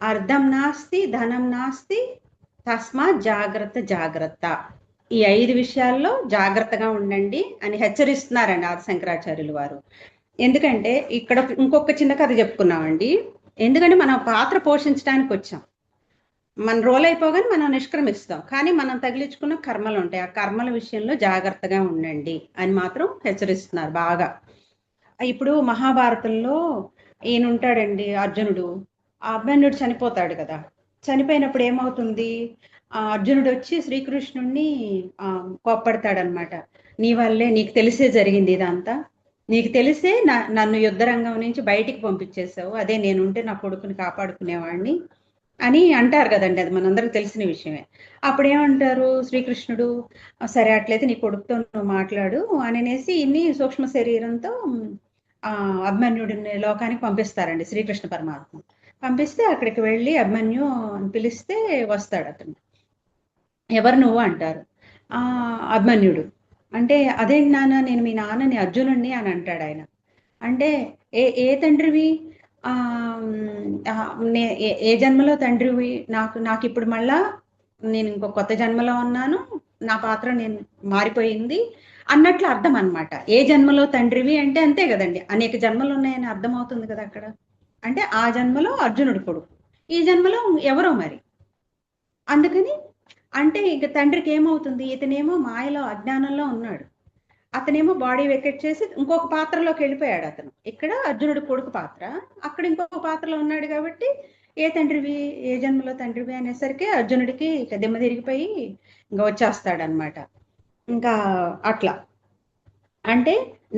అర్థం నాస్తి ధనం నాస్తి తస్మాత్ జాగ్రత్త జాగ్రత్త. ఈ 5 విషయాల్లో జాగ్రత్తగా ఉండండి అని హెచ్చరిస్తున్నారండి ఆది శంకరాచార్యులు వారు. ఎందుకంటే ఇక్కడ ఇంకొక చిన్న కథ చెప్పుకున్నామండి. ఎందుకంటే మనం పాత్ర పోషించడానికి వచ్చాం, మన రోల్ అయిపోగానే మనం నిష్క్రమిస్తాం, కానీ మనం తగిలించుకున్న కర్మలు ఉంటాయి, ఆ కర్మల విషయంలో జాగ్రత్తగా ఉండండి అని మాత్రం హెచ్చరిస్తున్నారు బాగా. ఇప్పుడు మహాభారతంలో ఈయన ఉంటాడండి అర్జునుడు. ఆ అభిమన్యుడు చనిపోతాడు కదా. చనిపోయినప్పుడు ఏమవుతుంది, అర్జునుడు వచ్చి శ్రీకృష్ణుడిని కోప్పడతాడనమాట. నీ వల్లే, నీకు తెలిసే జరిగింది ఇదంతా, నీకు తెలిసే నన్ను యుద్ధరంగం నుంచి బయటికి పంపించేసావు, అదే నేనుంటే నా కొడుకుని కాపాడుకునేవాడిని, అని అంటారు కదండి, అది మనందరికి తెలిసిన విషయమే. అప్పుడు ఏమంటారు శ్రీకృష్ణుడు, సరే అట్లయితే నీ కొడుకుతో నువ్వు మాట్లాడు అనేసి ఇన్ని సూక్ష్మ శరీరంతో ఆ అభిమన్యుడిని లోకానికి పంపిస్తారండి శ్రీకృష్ణ పరమాత్మ. పంపిస్తే అక్కడికి వెళ్ళి అభిమన్యు అని పిలిస్తే వస్తాడు అతను. ఎవరు నువ్వు అంటారు. అభిమన్యుడు అంటే, అదేంటి నాన్న, నేను మీ నాన్నని అర్జునుడిని అని అంటాడు ఆయన. అంటే ఏ ఏ తండ్రివి, ఏ జన్మలో తండ్రివి, నాకు ఇప్పుడు మళ్ళా నేను ఇంకో కొత్త జన్మలో ఉన్నాను, నా పాత్ర నేను మారిపోయింది అన్నట్లు అర్థం అనమాట. ఏ జన్మలో తండ్రివి అంటే అంతే కదండి, అనేక జన్మలు ఉన్నాయని అర్థం అవుతుంది కదా అక్కడ. అంటే ఆ జన్మలో అర్జునుడు కొడుకు, ఈ జన్మలో ఎవరో మరి. అందుకని అంటే ఇక తండ్రికి ఏమవుతుంది, ఇతనేమో మాయలో అజ్ఞానంలో ఉన్నాడు, అతనేమో బాడీ వెకెట్ చేసి ఇంకొక పాత్రలోకి వెళ్ళిపోయాడు అతను. ఇక్కడ అర్జునుడి కొడుకు పాత్ర, అక్కడ ఇంకొక పాత్రలో ఉన్నాడు కాబట్టి ఏ తండ్రివి, ఏ జన్మలో తండ్రివి అనేసరికి అర్జునుడికి ఇక దిమ్మ తిరిగిపోయి ఇంకా వచ్చేస్తాడనమాట. ఇంకా అట్లా అంటే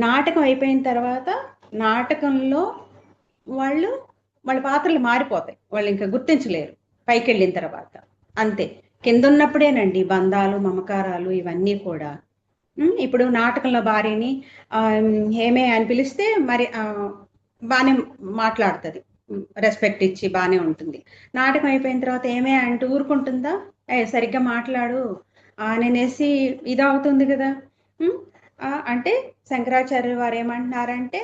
నాటకం అయిపోయిన తర్వాత నాటకంలో వాళ్ళ పాత్రలు మారిపోతాయి, వాళ్ళు ఇంకా గుర్తించలేరు పైకి వెళ్ళిన తర్వాత. అంతే, కింద ఉన్నప్పుడేనండి బంధాలు మమకారాలు ఇవన్నీ కూడా. ఇప్పుడు నాటకంలో భార్యని ఏమే అని పిలిస్తే మరి బాగానే మాట్లాడుతుంది, రెస్పెక్ట్ ఇచ్చి బాగానే ఉంటుంది. నాటకం అయిపోయిన తర్వాత ఏమే అంటూ ఊరుకుంటుందా, సరిగ్గా మాట్లాడు అనేసి ఇది అవుతుంది కదా. అంటే శంకరాచార్య వారు ఏమంటున్నారంటే,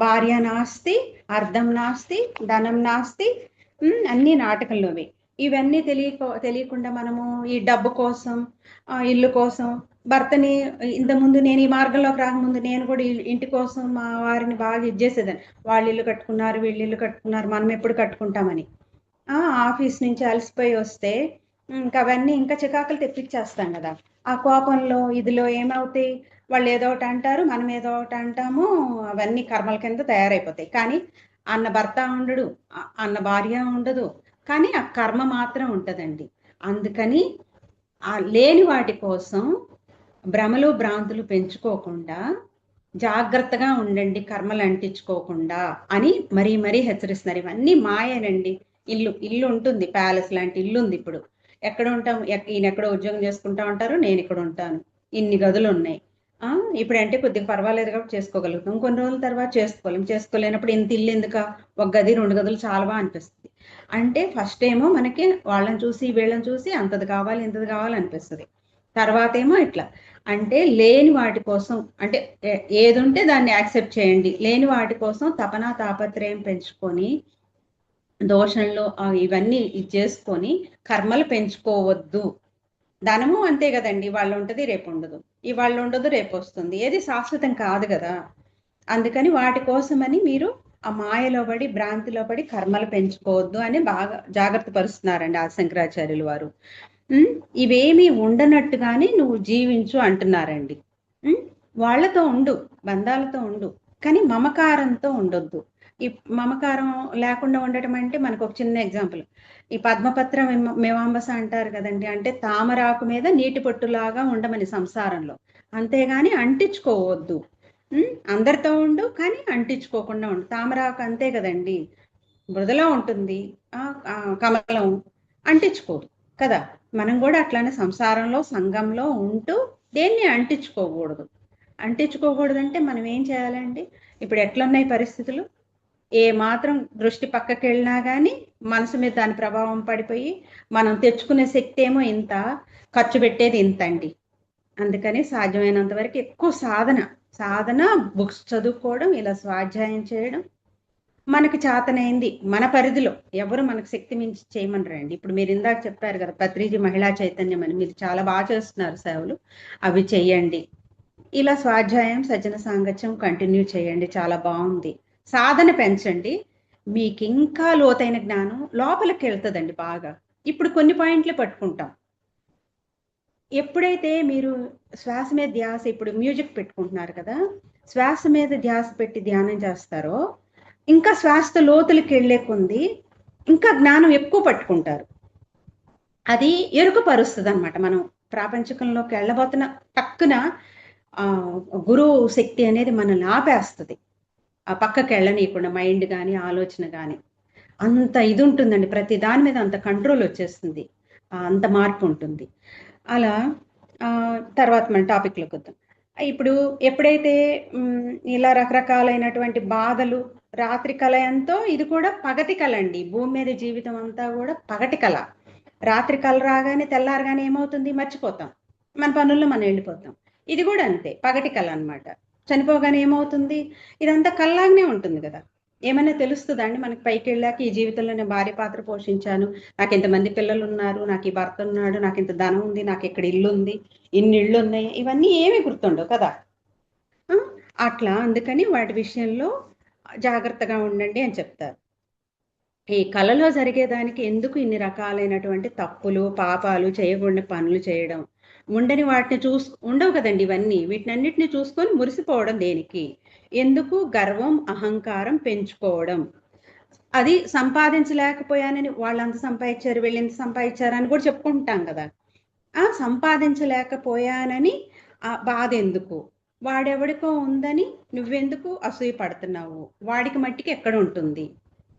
భార్య నాస్తి, అర్థం నాస్తి, ధనం నాస్తి, అన్ని నాటకంలోవి. ఇవన్నీ తెలియకుండా మనము ఈ డబ్బు కోసం, ఇల్లు కోసం, భర్తని ఇంతకుముందు నేను ఈ మార్గంలోకి రాకముందు నేను కూడా ఇంటి కోసం మా వారిని బాగా ఇచ్చేసేదాన్ని. వాళ్ళు ఇల్లు కట్టుకున్నారు, వీళ్ళు ఇల్లు కట్టుకున్నారు, మనం ఎప్పుడు కట్టుకుంటామని. ఆఫీస్ నుంచి అలసిపోయి వస్తే ఇంకా అవన్నీ ఇంకా చికాకులు తెప్పించేస్తాం కదా. ఆ కోపంలో ఇదిలో ఏమవుతాయి, వాళ్ళు ఏదో ఒకటి అంటారు, మనం ఏదో ఒకటి అంటాము, అవన్నీ కర్మల కింద తయారైపోతాయి. కానీ అన్న భర్త ఉండడు, అన్న భార్య ఉండదు, కానీ ఆ కర్మ మాత్రం ఉంటుందండి. అందుకని ఆ లేని వాటి కోసం భ్రమలు భ్రాంతులు పెంచుకోకుండా జాగ్రత్తగా ఉండండి, కర్మలు అంటించుకోకుండా అని మరీ మరీ హెచ్చరిస్తున్నారు. ఇవన్నీ మాయేనండి. ఇల్లు ఉంటుంది, ప్యాలెస్ లాంటి ఇల్లు ఉంది. ఇప్పుడు ఎక్కడ ఉంటాం, ఈయన ఎక్కడో ఉద్యోగం చేసుకుంటా ఉంటారు, నేను ఇక్కడ ఉంటాను, ఇన్ని గదులు ఉన్నాయి. ఇప్పుడు అంటే కొద్దిగా పర్వాలేదు కాబట్టి చేసుకోగలుగుతాం, కొన్ని రోజుల తర్వాత చేసుకోలేనప్పుడు ఇంత ఇల్లు ఎందుక, ఒక గది 2 గదులు చాలవా అనిపిస్తుంది. అంటే ఫస్ట్ ఏమో మనకి వాళ్ళని చూసి వీళ్ళని చూసి అంతది కావాలి ఇంతది కావాలి అనిపిస్తుంది. తర్వాత ఏమో ఇట్లా అంటే లేని వాటి కోసం, అంటే ఏది ఉంటే దాన్ని యాక్సెప్ట్ చేయండి, లేని వాటి కోసం తపన తాపత్రయం పెంచుకొని దోషంలో ఇవన్నీ చేసుకొని కర్మలు పెంచుకోవద్దు. ధనము అంతే కదండి, వాళ్ళు ఉంటుంది రేపు ఉండదు, ఇవాళ ఉండదు రేపు వస్తుంది, ఏది శాశ్వతం కాదు కదా. అందుకని వాటి కోసమని మీరు ఆ మాయలో పడి భ్రాంతిలో పడి కర్మలు పెంచుకోవద్దు అని బాగా జాగ్రత్త పరుస్తున్నారండి ఆ శంకరాచార్యులు వారు. ఇవేమీ ఉండనట్టుగానే నువ్వు జీవించు అంటున్నారండి. వాళ్ళతో ఉండు, బంధాలతో ఉండు, కానీ మమకారంతో ఉండొద్దు. ఈ మమకారం లేకుండా ఉండటం అంటే మనకు ఒక చిన్న ఎగ్జాంపుల్, ఈ పద్మపత్ర మేవాంబస అంటారు కదండి, అంటే తామరాకు మీద నీటి పొట్టులాగా ఉండమని సంసారంలో, అంతేగాని అంటించుకోవద్దు. అందరితో ఉండు కానీ అంటించుకోకుండా ఉండు. తామరాకు అంతే కదండి, బురదలో ఉంటుంది, కమలం అంటించుకోదు కదా. మనం కూడా అట్లానే సంసారంలో సంఘంలో ఉంటూ దేన్ని అంటించుకోకూడదు అంటే మనం ఏం చేయాలండి, ఇప్పుడు ఎట్లున్నాయి పరిస్థితులు, ఏ మాత్రం దృష్టి పక్కకి వెళ్ళినా కానీ మనసు మీద దాని ప్రభావం పడిపోయి మనం తెచ్చుకునే శక్తి ఏమో ఇంత, ఖర్చు పెట్టేది ఇంత అండి. అందుకని సాధ్యమైనంత వరకు ఎక్కువ సాధన బుక్స్ చదువుకోవడం, ఇలా స్వాధ్యాయం చేయడం, మనకి చేతనైంది మన పరిధిలో. ఎవరు మనకు శక్తి మించి చేయమనరండి. ఇప్పుడు మీరు ఇందాక చెప్పారు కదా పత్రిజీ మహిళా చైతన్యం అని, మీరు చాలా బాగా చేస్తున్నారు సేవలు, అవి చెయ్యండి. ఇలా స్వాధ్యాయం సజ్జన సాంగత్యం కంటిన్యూ చేయండి, చాలా బాగుంది. సాధన పెంచండి, మీకు ఇంకా లోతైన జ్ఞానం లోపలికి వెళ్తుందండి బాగా. ఇప్పుడు కొన్ని పాయింట్లు పట్టుకుంటాం, ఎప్పుడైతే మీరు శ్వాస మీద ధ్యాస, ఇప్పుడు మ్యూజిక్ పెట్టుకుంటున్నారు కదా, శ్వాస మీద ధ్యాస పెట్టి ధ్యానం చేస్తారో ఇంకా శ్వాస లోతులకి వెళ్ళే కొంది ఇంకా జ్ఞానం ఎక్కువ పట్టుకుంటారు. అది ఎరుకపరుస్తుంది అనమాట. మనం ప్రాపంచికంలోకి వెళ్ళబోతున్న టక్కున గురువు శక్తి అనేది మనల్ని ఆపేస్తుంది, ఆ పక్కకి వెళ్ళనీయకుండా, మైండ్ కానీ ఆలోచన కానీ. అంత ఇది ఉంటుందండి, ప్రతి దాని మీద అంత కంట్రోల్ వచ్చేస్తుంది, అంత మార్పు ఉంటుంది. అలా తర్వాత మన టాపిక్లోకి వద్దాం. ఇప్పుడు ఎప్పుడైతే ఇలా రకరకాలైనటువంటి బాధలు, రాత్రి కళ ఎంతో, ఇది కూడా పగటి కళ అండి. భూమి మీద జీవితం అంతా కూడా పగటి కళ. రాత్రి కళ రాగానే తెల్లారగానే ఏమవుతుంది, మర్చిపోతాం, మన పనుల్లో మనం వెళ్ళిపోతాం. ఇది కూడా అంతే, పగటి కళ అనమాట. చనిపోగానే ఏమవుతుంది, ఇదంతా కళ్ళలాగానే ఉంటుంది కదా. ఏమైనా తెలుస్తుందా అండి మనకి పైకి వెళ్ళాక, ఈ జీవితంలో నేను భార్య పాత్ర పోషించాను, నాకు ఇంతమంది పిల్లలు ఉన్నారు, నాకు ఈ భర్త ఉన్నాడు, నాకు ఇంత ధనం ఉంది, నాకు ఇక్కడ ఇల్లు ఉంది, ఇన్ని ఇళ్ళు ఉన్నాయి, ఇవన్నీ ఏమీ గుర్తుండవు కదా. అట్లా అందుకని వాటి విషయంలో జాగ్రత్తగా ఉండండి అని చెప్తారు. ఈ కళలో జరిగేదానికి ఎందుకు ఇన్ని రకాలైనటువంటి తప్పులు, పాపాలు, చేయకూడని పనులు చేయడం, ఉండని వాటిని ఉండవు కదండి ఇవన్నీ. వీటినన్నిటిని చూసుకొని మురిసిపోవడం దేనికి, ఎందుకు? గర్వం, అహంకారం పెంచుకోవడం. అది సంపాదించలేకపోయానని, వాళ్ళంత సంపాదించారు, వీళ్ళెంత సంపాదించారు అని కూడా చెప్పుకుంటాం కదా. సంపాదించలేకపోయానని బాధ ఎందుకు? వాడెవడికో ఉందని నువ్వెందుకు అసూయ పడుతున్నావు? వాడికి మట్టికి ఎక్కడ ఉంటుంది?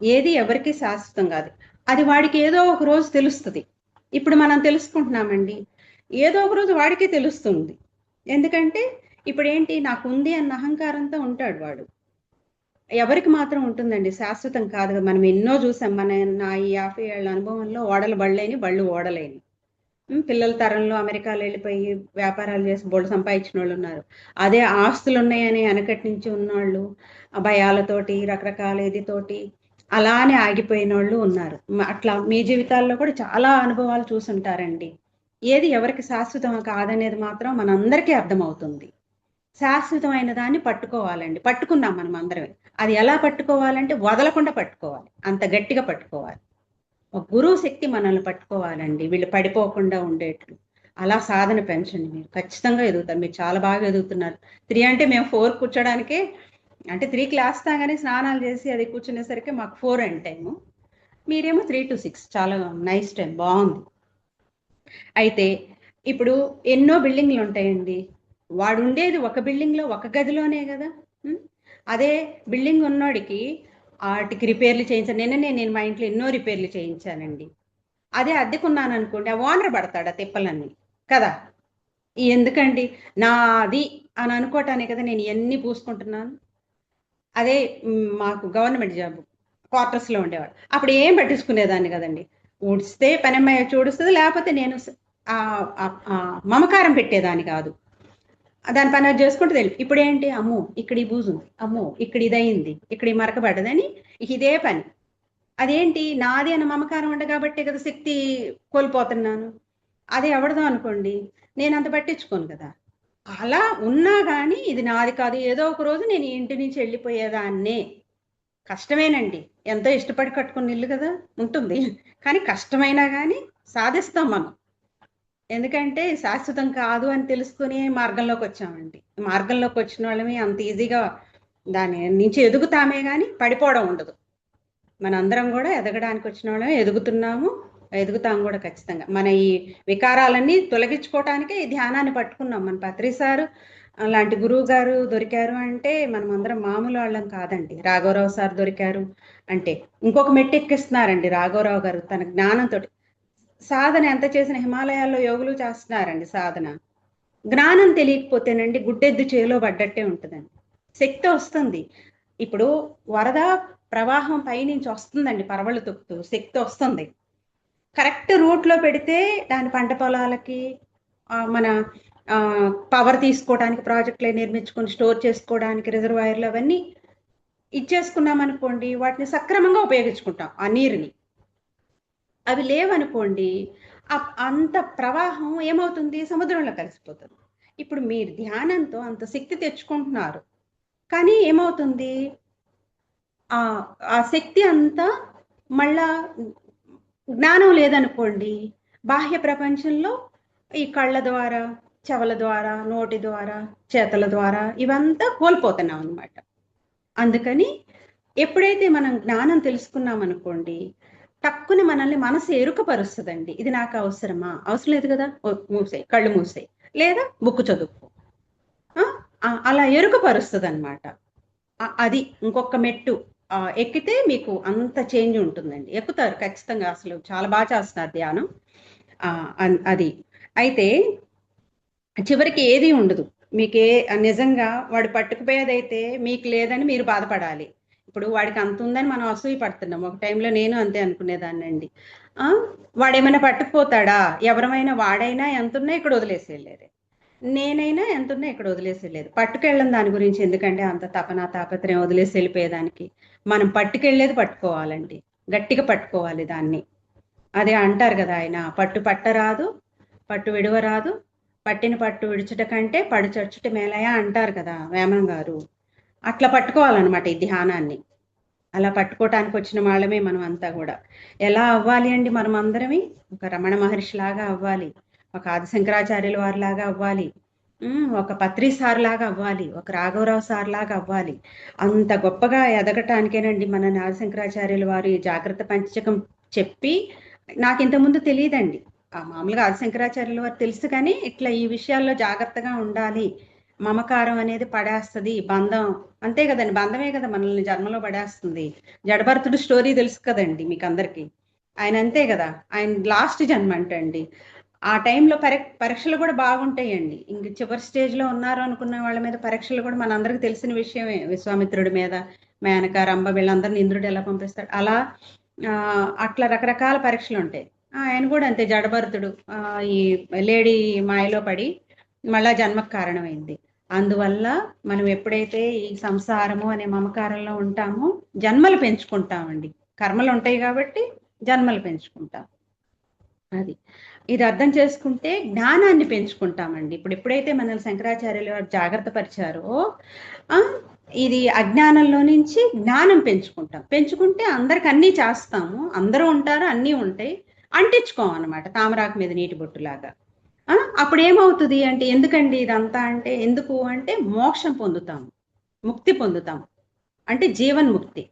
ఏది ఎవరికి శాశ్వతం కాదు. అది వాడికి ఏదో ఒక రోజు తెలుస్తుంది. ఇప్పుడు మనం తెలుసుకుంటున్నామండి, ఏదో ఒక రోజు వాడికే తెలుస్తుంది. ఎందుకంటే ఇప్పుడు ఏంటి, నాకు ఉంది అన్న అహంకారంతో ఉంటాడు వాడు. ఎవరికి మాత్రం ఉంటుందండి, శాశ్వతం కాదు కదా. మనం ఎన్నో చూసాం, నా ఈ 50 ఏళ్ళ అనుభవంలో ఓడలు బళ్ళైని, బళ్ళు ఓడలేని. పిల్లల తరంలో అమెరికాలో వెళ్ళిపోయి వ్యాపారాలు చేసి బోళ్ళు సంపాదించిన వాళ్ళు ఉన్నారు. అదే ఆస్తులు ఉన్నాయని వెనకటి నుంచి ఉన్నవాళ్ళు భయాలతోటి, రకరకాల ఇదితోటి అలానే ఆగిపోయిన వాళ్ళు ఉన్నారు. అట్లా మీ జీవితాల్లో కూడా చాలా అనుభవాలు చూసుంటారండి. ఏది ఎవరికి శాశ్వతం కాదనేది మాత్రం మనందరికీ అర్థమవుతుంది. శాశ్వతమైన దాన్ని పట్టుకోవాలండి. పట్టుకున్నాం మనం అందరమే. అది ఎలా పట్టుకోవాలంటే వదలకుండా పట్టుకోవాలి, అంత గట్టిగా పట్టుకోవాలి. ఒక గురువు శక్తి మనల్ని పట్టుకోవాలండి, వీళ్ళు పడిపోకుండా ఉండేట్లు. అలా సాధన పెంచండి, మీరు ఖచ్చితంగా ఎదుగుతారు. మీరు చాలా బాగా ఎదుగుతున్నారు. 3 అంటే మేము 4 కూర్చోడానికే, అంటే 3కి లేస్తాగానే స్నానాలు చేసి అది కూర్చునేసరికి మాకు 4 అండ్ టైము. మీరేమో 3 to 6, చాలా నైస్ టైం, బాగుంది. అయితే ఇప్పుడు ఎన్నో బిల్డింగ్లు ఉంటాయండి, వాడు ఉండేది ఒక బిల్డింగ్లో, ఒక గదిలోనే కదా. అదే బిల్డింగ్ ఉన్నోడికి వాటికి రిపేర్లు చేయించాను. నేను మా ఇంట్లో ఎన్నో రిపేర్లు చేయించానండి. అదే అద్దెకున్నాను అనుకోండి, ఆ ఓనర్ పడతాడు ఆ తిప్పలన్నీ కదా. ఎందుకండి, నాది అని అనుకోవటానే కదా నేను ఇవన్నీ పూసుకుంటున్నాను. అదే మాకు గవర్నమెంట్ జాబ్, క్వార్టర్స్లో ఉండేవాడు, అప్పుడు ఏం పట్టించుకునేదాన్ని కదండి. ఊడిస్తే పనమ్మాయి చూడుస్తుంది, లేకపోతే నేను మమకారం పెట్టేదాన్ని కాదు. దాని పని చేసుకుంటూ తెలియదు. ఇప్పుడు ఏంటి, అమ్మో ఇక్కడ ఈ బూజు ఉంది, అమ్మో ఇక్కడ ఇదయింది, ఇక్కడ ఈ మరకబడ్డదని ఇదే పని. అదేంటి, నాది అన్న మమకారం ఉండ కాబట్టి కదా శక్తి కోల్పోతున్నాను. అదే ఎవడదో అనుకోండి, నేను అంత పట్టించుకోను కదా. అలా ఉన్నా కానీ ఇది నాది కాదు, ఏదో ఒక రోజు నేను ఇంటి నుంచి వెళ్ళిపోయేదాన్నే. కష్టమేనండి, ఎంతో ఇష్టపడి కట్టుకున్న ఇల్లు కదా, ఉంటుంది, కానీ కష్టమైనా కానీ సాధిస్తాం మనం. ఎందుకంటే శాశ్వతం కాదు అని తెలుసుకుని మార్గంలోకి వచ్చామండి. మార్గంలోకి వచ్చిన వాళ్ళమే అంత ఈజీగా దాని నుంచి ఎదుగుతామే కానీ పడిపోవడం ఉండదు. మనందరం కూడా ఎదగడానికి వచ్చిన వాళ్ళమే, ఎదుగుతాం కూడా ఖచ్చితంగా. మన ఈ వికారాలన్నీ తొలగించుకోవటానికే ఈ ధ్యానాన్ని పట్టుకున్నాం. మన పత్రి సారు అలాంటి గురువు గారు దొరికారు అంటే మనం అందరం మామూలు వాళ్ళం కాదండి. రాఘవరావు సార్ దొరికారు అంటే ఇంకొక మెట్టు ఎక్కిస్తున్నారండి రాఘవరావు గారు తన జ్ఞానంతో. సాధన ఎంత చేసిన, హిమాలయాల్లో యోగులు చేస్తున్నారండి సాధన. జ్ఞానం తెలియకపోతేనండి గుడ్డెద్దు చేలో పడ్డట్టే ఉంటుందండి. శక్తి వస్తుంది. ఇప్పుడు వరద ప్రవాహం పైనుంచి వస్తుందండి, పరవళ్ళు తొక్కుతూ శక్తి వస్తుంది. కరెక్ట్ రూట్లో పెడితే దాని పంట పొలాలకి, మన పవర్ తీసుకోవడానికి, ప్రాజెక్టులు నిర్మించుకొని స్టోర్ చేసుకోవడానికి రిజర్వాయర్లు అవన్నీ ఇచ్చేసుకున్నాం అనుకోండి, వాటిని సక్రమంగా ఉపయోగించుకుంటాం ఆ నీరుని. అవి లేవనుకోండి, అంత ప్రవాహం ఏమవుతుంది, సముద్రంలో కలిసిపోతుంది. ఇప్పుడు మీరు ధ్యానంతో అంత శక్తి తెచ్చుకుంటున్నారు, కానీ ఏమవుతుంది, ఆ శక్తి అంతా మళ్ళా జ్ఞానం లేదనుకోండి, బాహ్య ప్రపంచంలో ఈ కళ్ళ ద్వారా, చెవుల ద్వారా, నోటి ద్వారా, చేతల ద్వారా ఇవంతా కోల్పోతున్నాం అనమాట. అందుకని ఎప్పుడైతే మనం జ్ఞానం తెలుసుకున్నాం అనుకోండి, టక్కుని మనల్ని మనసు ఎరుకపరుస్తుందండి. ఇది నాకు అవసరమా, అవసరం లేదు కదా, మూసాయి, కళ్ళు మూసాయి, లేదా బుక్ చదువుకో, అలా ఎరుకపరుస్తుంది అనమాట. అది ఇంకొక మెట్టు. ఎక్కితే మీకు అంత చేంజ్ ఉంటుందండి. ఎక్కుతారు ఖచ్చితంగా, అసలు చాలా బాగా చేస్తున్నారు ధ్యానం. అది అయితే చివరికి ఏది ఉండదు మీకే. నిజంగా వాడు పట్టుకుపోయేదైతే మీకు లేదని మీరు బాధపడాలి. ఇప్పుడు వాడికి అంత ఉందని మనం అసూయ పడుతున్నాం. ఒక టైంలో నేను అంతే అనుకునేదాన్నండి. వాడేమైనా పట్టుకుపోతాడా? ఎవరమైనా వాడైనా ఎంతున్నా ఇక్కడ వదిలేసి వెళ్ళేది, నేనైనా ఎంతున్నా ఇక్కడ వదిలేసి వెళ్ళేది. పట్టుకెళ్ళం దాని గురించి ఎందుకంటే అంత తపన తాపత్రయం వదిలేసి వెళ్ళిపోయేదానికి. మనం పట్టుకెళ్ళేది పట్టుకోవాలండి, గట్టిగా పట్టుకోవాలి దాన్ని. అదే అంటారు కదా ఆయన, పట్టు పట్టరాదు పట్టు విడవరాదు, పట్టిన పట్టు విడుచుట కంటే పడుచొచ్చుట మేలయా అంటారు కదా వేమన్ గారు. అట్లా పట్టుకోవాలన్నమాట ఈ ధ్యానాన్ని. అలా పట్టుకోవటానికి వచ్చిన వాళ్ళమే మనం అంతా కూడా. ఎలా అవ్వాలి అండి మనం అందరమే? ఒక రమణ మహర్షి లాగా అవ్వాలి, ఒక ఆదిశంకరాచార్యుల వారి లాగా అవ్వాలి, ఒక పత్రి సార్ లాగా అవ్వాలి, ఒక రాఘవరావు సార్ లాగా అవ్వాలి. అంత గొప్పగా ఎదగటానికేనండి మన ఆదిశంకరాచార్యుల వారి జాగ్రత్త పంచకం చెప్పి. నాకు ఇంతకుముందు తెలియదండి. మామూలుగా ఆదిశంకరాచార్యుల వారు తెలుసు, కానీ ఇట్లా ఈ విషయాల్లో జాగ్రత్తగా ఉండాలి. మమకారం అనేది పడేస్తుంది, బంధం అంతే కదండి, బంధమే కదా మనల్ని జన్మలో పడేస్తుంది. జడభరతుడు స్టోరీ తెలుసు కదండి మీకు అందరికి. ఆయన అంతే కదా, ఆయన లాస్ట్ జన్మ అంటండి. ఆ టైంలో పరీక్షలు కూడా బాగుంటాయండి. ఇంక చివరి స్టేజ్లో ఉన్నారు అనుకున్న వాళ్ళ మీద పరీక్షలు కూడా మనందరికి తెలిసిన విషయమే. విశ్వామిత్రుడి మీద, మేనక, రంభ వీళ్ళందరినీ ఇంద్రుడు ఎలా పంపిస్తాడు, అలా అట్లా రకరకాల పరీక్షలు ఉంటాయి. ఆయన కూడా అంతే, జడభరతుడు ఈ లేడీ మాయలో పడి మళ్ళా జన్మకు కారణమైంది. అందువల్ల మనం ఎప్పుడైతే ఈ సంసారము అనే మమకారంలో ఉంటామో జన్మలు పెంచుకుంటామండి. కర్మలు ఉంటాయి కాబట్టి జన్మలు పెంచుకుంటాం. ఇది అర్థం చేసుకుంటే జ్ఞానాన్ని పెంచుకుంటామండి. ఇప్పుడు ఎప్పుడైతే మనల్ని శంకరాచార్యులు వారు జాగ్రత్త పరిచారో ఇది అజ్ఞానంలో నుంచి జ్ఞానం పెంచుకుంటే అందరికి అన్నీ చేస్తాము, అందరూ ఉంటారు, అన్నీ ఉంటాయి, అంటించుకోం అనమాట తామరాకు మీద నీటి బొట్టులాగా. అప్పుడు ఏమవుతుంది అంటే, ఎందుకండి ఇదంతా అంటే, ఎందుకు అంటే మోక్షం పొందుతాము, ముక్తి పొందుతాము, అంటే జీవన్ముక్తి.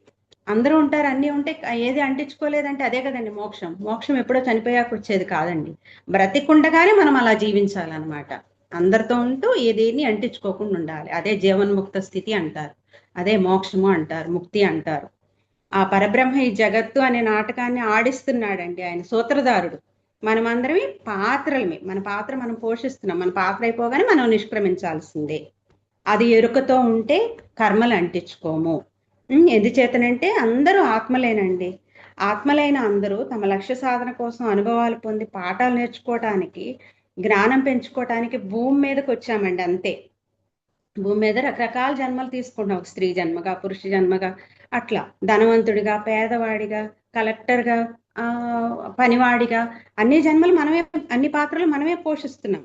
అందరూ ఉంటారు, అన్నీ ఉంటాయి, ఏది అంటించుకోలేదంటే అదే కదండి మోక్షం. మోక్షం ఎప్పుడో చనిపోయాక వచ్చేది కాదండి, బ్రతికుండగానే మనం అలా జీవించాలన్నమాట. అందరితో ఉంటూ ఏదేని అంటించుకోకుండా ఉండాలి. అదే జీవన్ముక్త స్థితి అంటారు, అదే మోక్షము అంటారు, ముక్తి అంటారు. ఆ పరబ్రహ్మ ఈ జగత్తు అనే నాటకాన్ని ఆడిస్తున్నాడండి ఆయన, సూత్రధారుడు. మనమందరమే పాత్రలమే, మన పాత్ర మనం పోషిస్తున్నాం, మన పాత్ర అయిపోగానే మనం నిష్క్రమించాల్సిందే. అది ఎరుకతో ఉంటే కర్మలు అంటించుకోము. ఎందుచేతనంటే అందరూ ఆత్మలేనండి. ఆత్మలైన అందరూ తమ లక్ష్య సాధన కోసం అనుభవాలు పొంది పాఠాలు నేర్చుకోవటానికి, జ్ఞానం పెంచుకోవటానికి భూమి మీదకి వచ్చామండి అంతే. భూమి మీద రకరకాల జన్మలు తీసుకుంటాం, స్త్రీ జన్మగా, పురుష జన్మగా, అట్లా ధనవంతుడిగా, పేదవాడిగా, కలెక్టర్గా, పనివాడిగా, అన్ని జన్మలు మనమే, అన్ని పాత్రలు మనమే పోషిస్తున్నాం.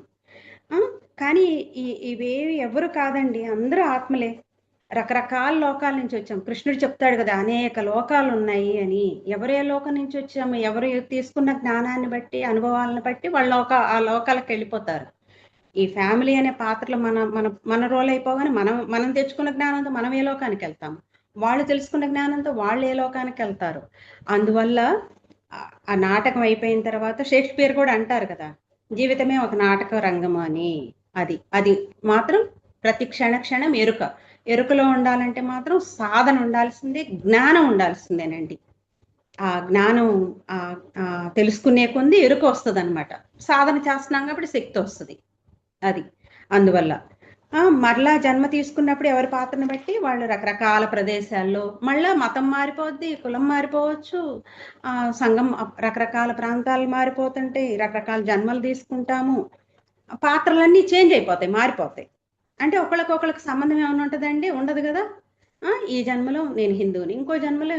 కానీ ఇవేవి ఎవరు కాదండి, అందరూ ఆత్మలే. రకరకాల లోకాల నుంచి వచ్చాం. కృష్ణుడు చెప్తాడు కదా, అనేక లోకాలు ఉన్నాయి అని. ఎవరే లోకం నుంచి వచ్చాము, ఎవరు తీసుకున్న జ్ఞానాన్ని బట్టి, అనుభవాలను బట్టి వాళ్ళు ఆ లోకాలకు వెళ్ళిపోతారు. ఈ ఫ్యామిలీ అనే పాత్రలు మన మన మన రోల్ అయిపోగానే మనం తెచ్చుకున్న జ్ఞానంతో మనం ఏ లోకానికి వెళ్తాం, వాళ్ళు తెలుసుకున్న జ్ఞానంతో వాళ్ళు ఏ లోకానికి వెళ్తారు. అందువల్ల ఆ నాటకం అయిపోయిన తర్వాత షేక్స్పియర్ కూడా అంటారు కదా, జీవితమే ఒక నాటక రంగము అని. అది మాత్రం ప్రతి క్షణం ఎరుకలో ఉండాలంటే మాత్రం సాధన ఉండాల్సిందే, జ్ఞానం ఉండాల్సిందేనండి. ఆ జ్ఞానం తెలుసుకునే కొంది ఎరుక వస్తుంది అనమాట. సాధన చేస్తున్నాం కాబట్టి శక్తి వస్తుంది. అందువల్ల మరలా జన్మ తీసుకున్నప్పుడు ఎవరి పాత్రను బట్టి వాళ్ళు రకరకాల ప్రదేశాల్లో, మళ్ళా మతం మారిపోద్ది, కులం మారిపోవచ్చు, సంఘం, రకరకాల ప్రాంతాలు మారిపోతుంటాయి, రకరకాల జన్మలు తీసుకుంటాము, పాత్రలన్నీ చేంజ్ అయిపోతాయి, మారిపోతాయి. అంటే ఒకళ్ళకి సంబంధం ఏమైనా ఉంటుందండి? ఉండదు కదా. ఈ జన్మలో నేను హిందువుని, ఇంకో జన్మలో,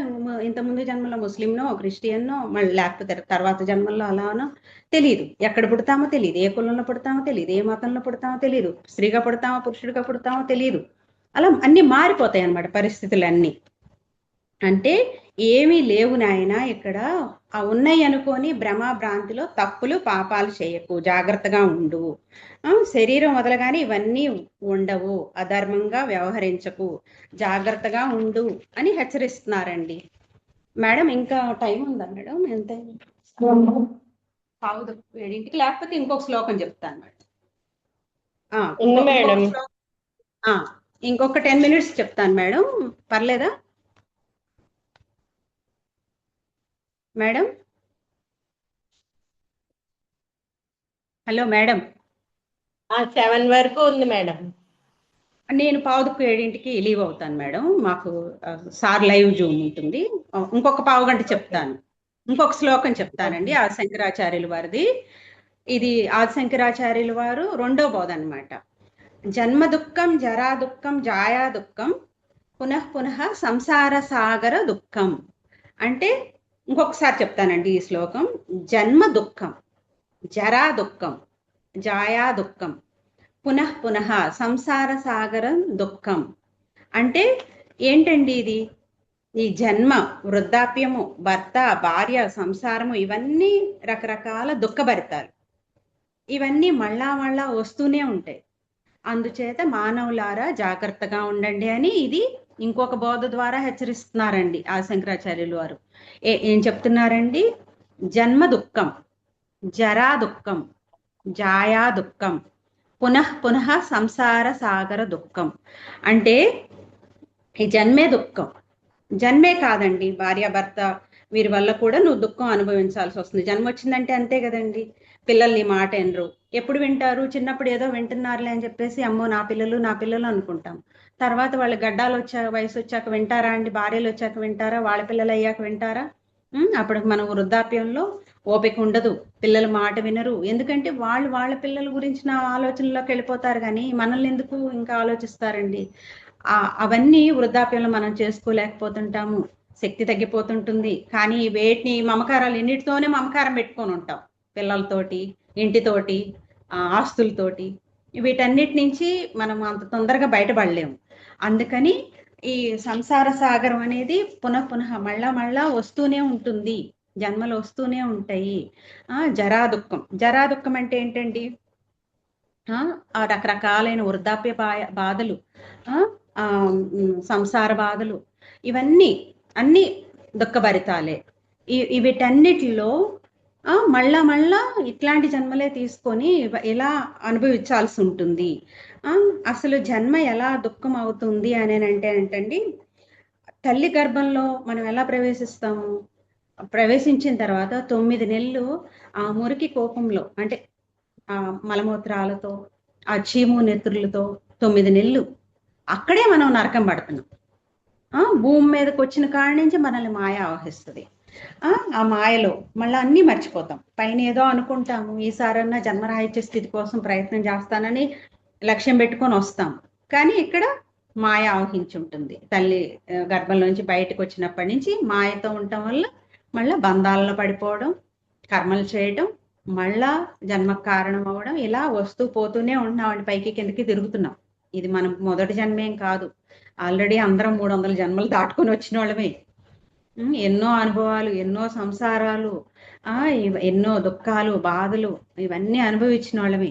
ఇంతకుముందు జన్మలో ముస్లింనో, క్రిస్టియన్నో, మళ్ళీ లేకపోతే తర్వాత జన్మల్లో అలానో తెలియదు. ఎక్కడ పుడతామో తెలియదు, ఏ కులంలో పుడతామో తెలియదు, ఏ మతంలో పుడతామో తెలియదు, స్త్రీగా పుడతామో పురుషుడిగా పుడతామో తెలియదు. అలా అన్ని మారిపోతాయి అన్నమాట పరిస్థితులన్నీ. అంటే ఏమీ లేవు నాయన ఇక్కడ, ఉన్నాయి అనుకొని భ్రమ భ్రాంతిలో తప్పులు పాపాలు చేయకు, జాగ్రత్తగా ఉండు, శరీరం వదలగానే ఇవన్నీ ఉండవు, అధర్మంగా వ్యవహరించకు, జాగ్రత్తగా ఉండు అని హెచ్చరిస్తున్నారండి. మేడం ఇంకా టైం ఉందా మేడం? ఎంత కాదు, 7ంటికి, లేకపోతే ఇంకొక శ్లోకం చెప్తాను మేడం. ఇంకొక 10 minutes చెప్తాను మేడం, పర్లేదా? Madam, hello madam. 7 వరకు ఉంది మేడం. నేను 6:45కి లీవ్ అవుతాను మేడం. మాకు సార్ లైవ్ జూమ్ ఉంటుంది. ఇంకొక పావుగంట చెప్తాను. ఇంకొక శ్లోకం చెప్తానండి ఓకే. ఆదిశంకరాచార్యుల వారిది. ఇది ఆదిశంకరాచార్యుల వారు రెండో బోధ అనమాట. జన్మ దుఃఖం, జరా దుఃఖం, జాయా దుఃఖం, పునః పునః సంసార సాగర దుఃఖం. అంటే ఇంకొకసారి చెప్తానండి ఈ శ్లోకం. జన్మ దుఃఖం, జరా దుఃఖం, జాయా దుఃఖం, పునః పునః సంసార సాగరం దుఃఖం. అంటే ఏంటండి ఇది? ఈ జన్మ, వృద్ధాప్యము, భర్త, భార్య, సంసారము, ఇవన్నీ రకరకాల దుఃఖభరితాలు. ఇవన్నీ మళ్ళా మళ్ళా వస్తూనే ఉంటాయి. అందుచేత మానవులారా జాగ్రత్తగా ఉండండి అని ఇది ఇంకొక బోధ ద్వారా హెచ్చరిస్తున్నారండి ఆ శంకరాచార్యులు వారు. ఏం చెప్తున్నారండి? జన్మ దుఃఖం, జరా దుఃఖం, జాయా దుఃఖం, పునః పునః సంసార సాగర దుఃఖం. అంటే ఈ జన్మే దుఃఖం. జన్మే కాదండి, భార్యాభర్త వీరి వల్ల కూడా నువ్వు దుఃఖం అనుభవించాల్సి వస్తుంది. జన్మ వచ్చిందంటే అంతే కదండి. పిల్లల్ని మాట వినరు. ఎప్పుడు వింటారు? చిన్నప్పుడు ఏదో వింటున్నారులే అని చెప్పేసి అమ్మో నా పిల్లలు నా పిల్లలు అనుకుంటాం. తర్వాత వాళ్ళ గడ్డాలు వచ్చాక, వయసు వచ్చాక వింటారా అండి? భార్యలు వచ్చాక వింటారా? వాళ్ళ పిల్లలు అయ్యాక వింటారా? అప్పుడు మనం వృద్ధాప్యంలో ఓపిక ఉండదు, పిల్లల మాట వినరు. ఎందుకంటే వాళ్ళు వాళ్ళ పిల్లల గురించిన ఆలోచనలోకి వెళ్ళిపోతారు, కానీ మనల్ని ఎందుకు ఇంకా ఆలోచిస్తారండి? అవన్నీ వృద్ధాప్యంలో మనం చేసుకోలేకపోతుంటాము. శక్తి తగ్గిపోతుంటుంది. కానీ వేటిని మమకారాలు, ఎన్నిటితోనే మమకారం పెట్టుకొని ఉంటాం. పిల్లలతోటి, ఇంటితోటి, ఆస్తులతోటి. వీటన్నిటి నుంచి మనం అంత తొందరగా బయటపడలేము. అందుకని ఈ సంసార సాగరం అనేది పునః పునః మళ్ళా మళ్ళా వస్తూనే ఉంటుంది. జన్మలు వస్తూనే ఉంటాయి. జరా దుఃఖం. జరా దుఃఖం అంటే ఏంటండి? ఆ రకరకాలైన వృద్ధాప్య బాధలు, సంసార బాధలు, ఇవన్నీ అన్ని దుఃఖభరితాలే. వీటన్నిటిలో మళ్ళా మళ్ళా ఇట్లాంటి జన్మలే తీసుకొని ఎలా అనుభవించాల్సి ఉంటుంది. అసలు జన్మ ఎలా దుఃఖం అవుతుంది అని అంటే ఏంటండి, తల్లి గర్భంలో మనం ఎలా ప్రవేశిస్తాము? ప్రవేశించిన తర్వాత 9 నెలలు ఆ మురికి కోపంలో, అంటే ఆ మలమూత్రాలతో, ఆ చీము నెత్తురులతో 9 నెలలు అక్కడే మనం నరకం పడుతున్నాం. భూమి మీదకి వచ్చిన కాడి నుంచి మనల్ని మాయ ఆవహిస్తుంది. ఆ మాయలో మళ్ళీ అన్నీ మర్చిపోతాం. పైన ఏదో అనుకుంటాము, ఈసారన్నా జన్మరాహిత్య స్థితి కోసం ప్రయత్నం చేస్తానని లక్ష్యం పెట్టుకొని వస్తాం. కానీ ఇక్కడ మాయ ఆవహించి ఉంటుంది. తల్లి గర్భంలోంచి బయటకు వచ్చినప్పటి నుంచి మాయతో ఉండటం వల్ల మళ్ళీ బంధాలలో పడిపోవడం, కర్మలు చేయడం, మళ్ళా జన్మకు కారణం అవ్వడం, ఇలా వస్తూ పోతూనే ఉంటున్నాం. పైకి కిందకి తిరుగుతున్నాం. ఇది మనం మొదటి జన్మేం కాదు. ఆల్రెడీ అందరం 300 జన్మలు దాటుకొని వచ్చిన వాళ్ళమే. ఎన్నో అనుభవాలు, ఎన్నో సంసారాలు, ఎన్నో దుఃఖాలు, బాధలు, ఇవన్నీ అనుభవించిన వాళ్ళమే.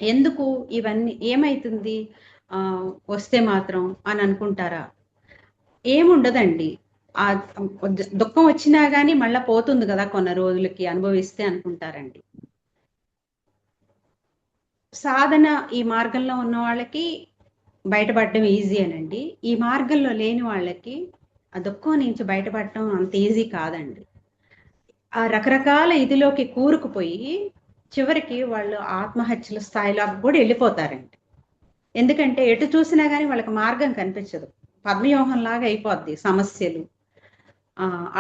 ఎందుకు ఇవన్నీ? ఏమైతుంది వస్తే మాత్రం అని అనుకుంటారా? ఏముండదండి. ఆ దుఃఖం వచ్చినా కానీ మళ్ళా పోతుంది కదా కొన్ని రోజులకి అనుభవిస్తే అనుకుంటారండి. సాధన ఈ మార్గంలో ఉన్న వాళ్ళకి బయటపడడం ఈజీ అనండి. ఈ మార్గంలో లేని వాళ్ళకి ఆ దుఃఖం నుంచి బయటపడటం అంత ఈజీ కాదండి. ఆ రకరకాల ఇదిలోకి కూరుకుపోయి చివరికి వాళ్ళు ఆత్మహత్యల స్థాయిలో కూడా వెళ్ళిపోతారండి. ఎందుకంటే ఎటు చూసినా కానీ వాళ్ళకి మార్గం కనిపించదు. పద్మవ్యూహం లాగా అయిపోద్ది సమస్యలు.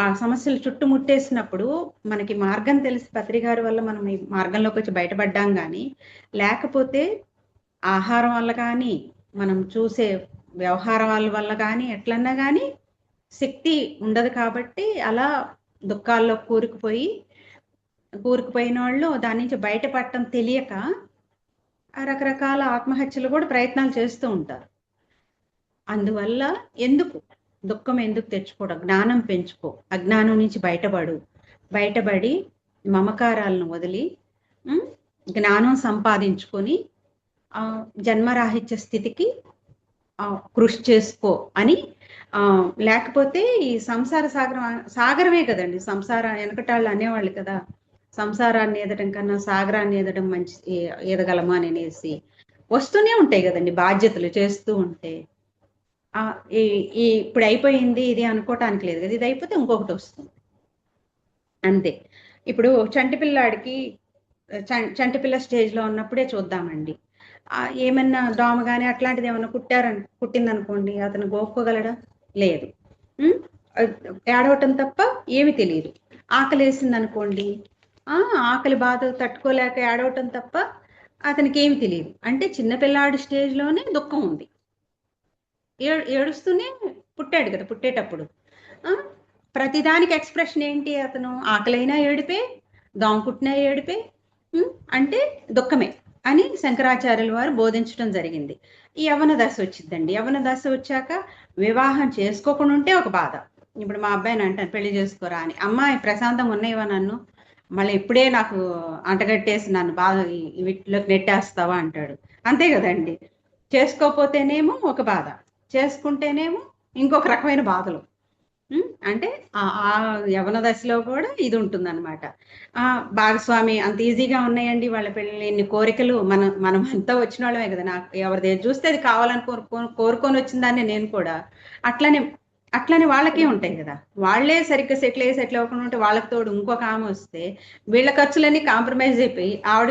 ఆ సమస్యలు చుట్టుముట్టేసినప్పుడు మనకి మార్గం తెలిసి పత్రికారి వల్ల మనం ఈ మార్గంలోకి వచ్చి బయటపడ్డాం. కానీ లేకపోతే ఆహారం వల్ల కానీ, మనం చూసే వ్యవహారాల వల్ల కానీ, ఎట్లన్నా కానీ శక్తి ఉండదు. కాబట్టి అలా దుఃఖాల్లో కూరుకుపోయిన వాళ్ళు దాని నుంచి బయటపడటం తెలియక రకరకాల ఆత్మహత్యలు కూడా ప్రయత్నాలు చేస్తూ ఉంటారు. అందువల్ల దుఃఖం ఎందుకు తెచ్చుకోవడం? జ్ఞానం పెంచుకో, అజ్ఞానం నుంచి బయటపడి మమకారాలను వదిలి జ్ఞానం సంపాదించుకొని జన్మరాహిత్య స్థితికి కృషి చేసుకో అని. లేకపోతే ఈ సంసార సాగరమే కదండి. వెనకటాళ్ళు అనేవాళ్ళు కదా, సంసారాన్ని ఎదడం కన్నా సాగరాన్ని ఎదడం మంచి, ఎదగలమా అని అనేసి. వస్తూనే ఉంటాయి కదండి బాధ్యతలు చేస్తూ ఉంటే. ఇప్పుడు అయిపోయింది ఇది అనుకోవటానికి లేదు కదా, ఇది అయిపోతే ఇంకొకటి వస్తుంది. అంతే. ఇప్పుడు చంటి పిల్లాడికి చంటి పిల్ల స్టేజ్లో ఉన్నప్పుడే చూద్దామండి. ఏమన్నా దోమ కానీ అట్లాంటిది ఏమన్నా కుట్టిందనుకోండి, అతను గోక్కోగలడా? లేదు. ఉమ్, ఏడవటం తప్ప ఏమి తెలియదు. ఆకలి వేసింది అనుకోండి, ఆకలి బాధ తట్టుకోలేక ఏడవటం తప్ప అతనికి ఏమి తెలియదు. అంటే చిన్నపిల్లాడి స్టేజ్లోనే దుఃఖం ఉంది. ఏడుస్తూనే పుట్టాడు కదా పుట్టేటప్పుడు. ఆ, ప్రతిదానికి ఎక్స్ప్రెషన్ ఏంటి? అతను ఆకలైనా ఏడిపే, దోమ కుట్టినా ఏడిపే, అంటే దుఃఖమే అని శంకరాచార్యుల వారు బోధించడం జరిగింది. ఈ యవ్వన దశ వచ్చిందండి. యవ్వన దశ వచ్చాక వివాహం చేసుకోకుండా ఉంటే ఒక బాధ. ఇప్పుడు మా అబ్బాయిని అంటాను పెళ్లి చేసుకోరా అని, అమ్మాయి ప్రశాంతంగా ఉన్నాయివా నన్ను, మళ్ళీ ఇప్పుడే నాకు అంటగట్టేసి నన్ను బాగా వీటిలోకి నెట్టేస్తావా అంటాడు. అంతే కదండి. చేసుకోకపోతేనేమో ఒక బాధ, చేసుకుంటేనేమో ఇంకొక రకమైన బాధలు. అంటే ఆ యవన దశలో కూడా ఇది ఉంటుందన్నమాట. భాగస్వామి అంత ఈజీగా ఉన్నాయండి వాళ్ళ పెళ్ళి, ఎన్ని కోరికలు. మనం అంతా వచ్చిన వాళ్ళమే కదా. నాకు ఎవరిది చూస్తే అది కావాలని కోరుకొని వచ్చిన దాన్ని నేను కూడా అట్లనే వాళ్ళకే ఉంటాయి కదా. వాళ్ళే సరిగ్గా సెటిల్ అవ్వకుండా ఉంటే వాళ్ళకి తోడు ఇంకొక ఆమె వస్తే వీళ్ళ ఖర్చులన్నీ కాంప్రమైజ్ అయిపోయి ఆవిడ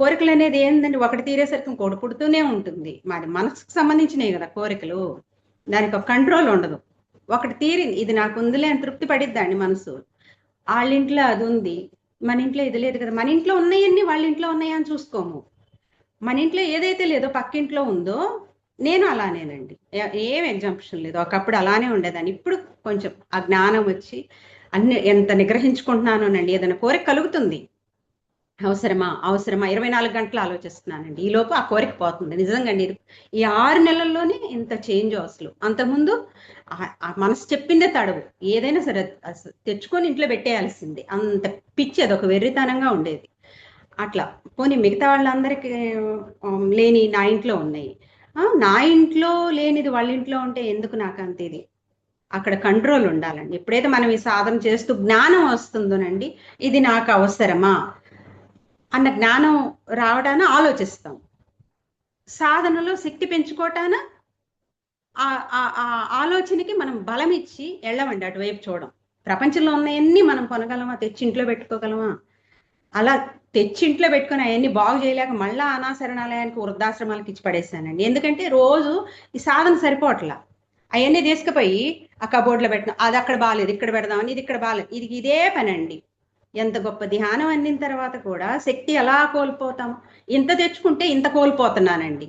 కోరికలు అనేది ఏంటంటే ఒకటి తీరేసరికి ఇంకోటి పుడుతూనే ఉంటుంది. మరి మనసుకు సంబంధించినవి కదా కోరికలు, దానికి ఒక కంట్రోల్ ఉండదు. ఒకటి తీరింది, ఇది నాకు ఉందిలే అని తృప్తి పడిద్దండి మనసు. వాళ్ళ ఇంట్లో అది ఉంది, మన ఇంట్లో ఇది లేదు కదా. మన ఇంట్లో ఉన్నాయన్నీ వాళ్ళ ఇంట్లో ఉన్నాయా అని చూసుకోము. మన ఇంట్లో ఏదైతే లేదో పక్కింట్లో ఉందో. నేను అలానేనండి, ఏం ఎగ్జాంప్షన్ లేదు. ఒకప్పుడు అలానే ఉండేదాన్ని. ఇప్పుడు కొంచెం ఆ జ్ఞానం వచ్చి అన్ని ఎంత నిగ్రహించుకుంటున్నానోనండి. ఏదైనా కోరిక కలుగుతుంది, అవసరమా 24 గంటలు ఆలోచిస్తున్నానండి, ఈలోపు ఆ కోరిక పోతుంది. నిజంగా అండి, ఈ 6 నెలల్లోనే ఇంత చేంజ్. అసలు అంతకుముందు మనసు చెప్పిందే తడవు, ఏదైనా సరే తెచ్చుకొని ఇంట్లో పెట్టేయాల్సింది, అంత పిచ్చి, అదొక వెర్రితనంగా ఉండేది. అట్లా పోనీ మిగతా వాళ్ళందరికీ లేని నా ఇంట్లో ఉన్నాయి, నా ఇంట్లో లేనిది వాళ్ళ ఇంట్లో ఉంటే ఎందుకు నాకు అంత ఇది? అక్కడ కంట్రోల్ ఉండాలండి. ఎప్పుడైతే మనం ఈ సాధన చేస్తూ జ్ఞానం వస్తుందోనండి, ఇది నాకు అవసరమా అన్న జ్ఞానం రావడాన ఆలోచిస్తాం. సాధనలో శక్తి పెంచుకోవటాన ఆ ఆలోచనకి మనం బలం ఇచ్చి వెళ్ళమండి అటువైపు చూడం. ప్రపంచంలో ఉన్నవన్నీ మనం కొనగలమా, తెచ్చి ఇంట్లో పెట్టుకోగలమా? అలా తెచ్చి ఇంట్లో పెట్టుకుని అవన్నీ బాగు చేయలేక మళ్ళా అనాశరణాలయానికి వృద్ధాశ్రమాలకు ఇచ్చి పడేసానండి. ఎందుకంటే రోజు ఈ సాధన సరిపోవట్లా. అవన్నీ తీసుకుపోయి ఆ కబోర్డ్లో పెట్టిన, అది అక్కడ బాగాలేదు ఇక్కడ పెడదామని, ఇది ఇక్కడ బాగాలేదు, ఇదే పని అండి. ఎంత గొప్ప ధ్యానం అందిన తర్వాత కూడా శక్తి ఎలా కోల్పోతాం? ఇంత తెచ్చుకుంటే ఇంత కోల్పోతున్నానండి.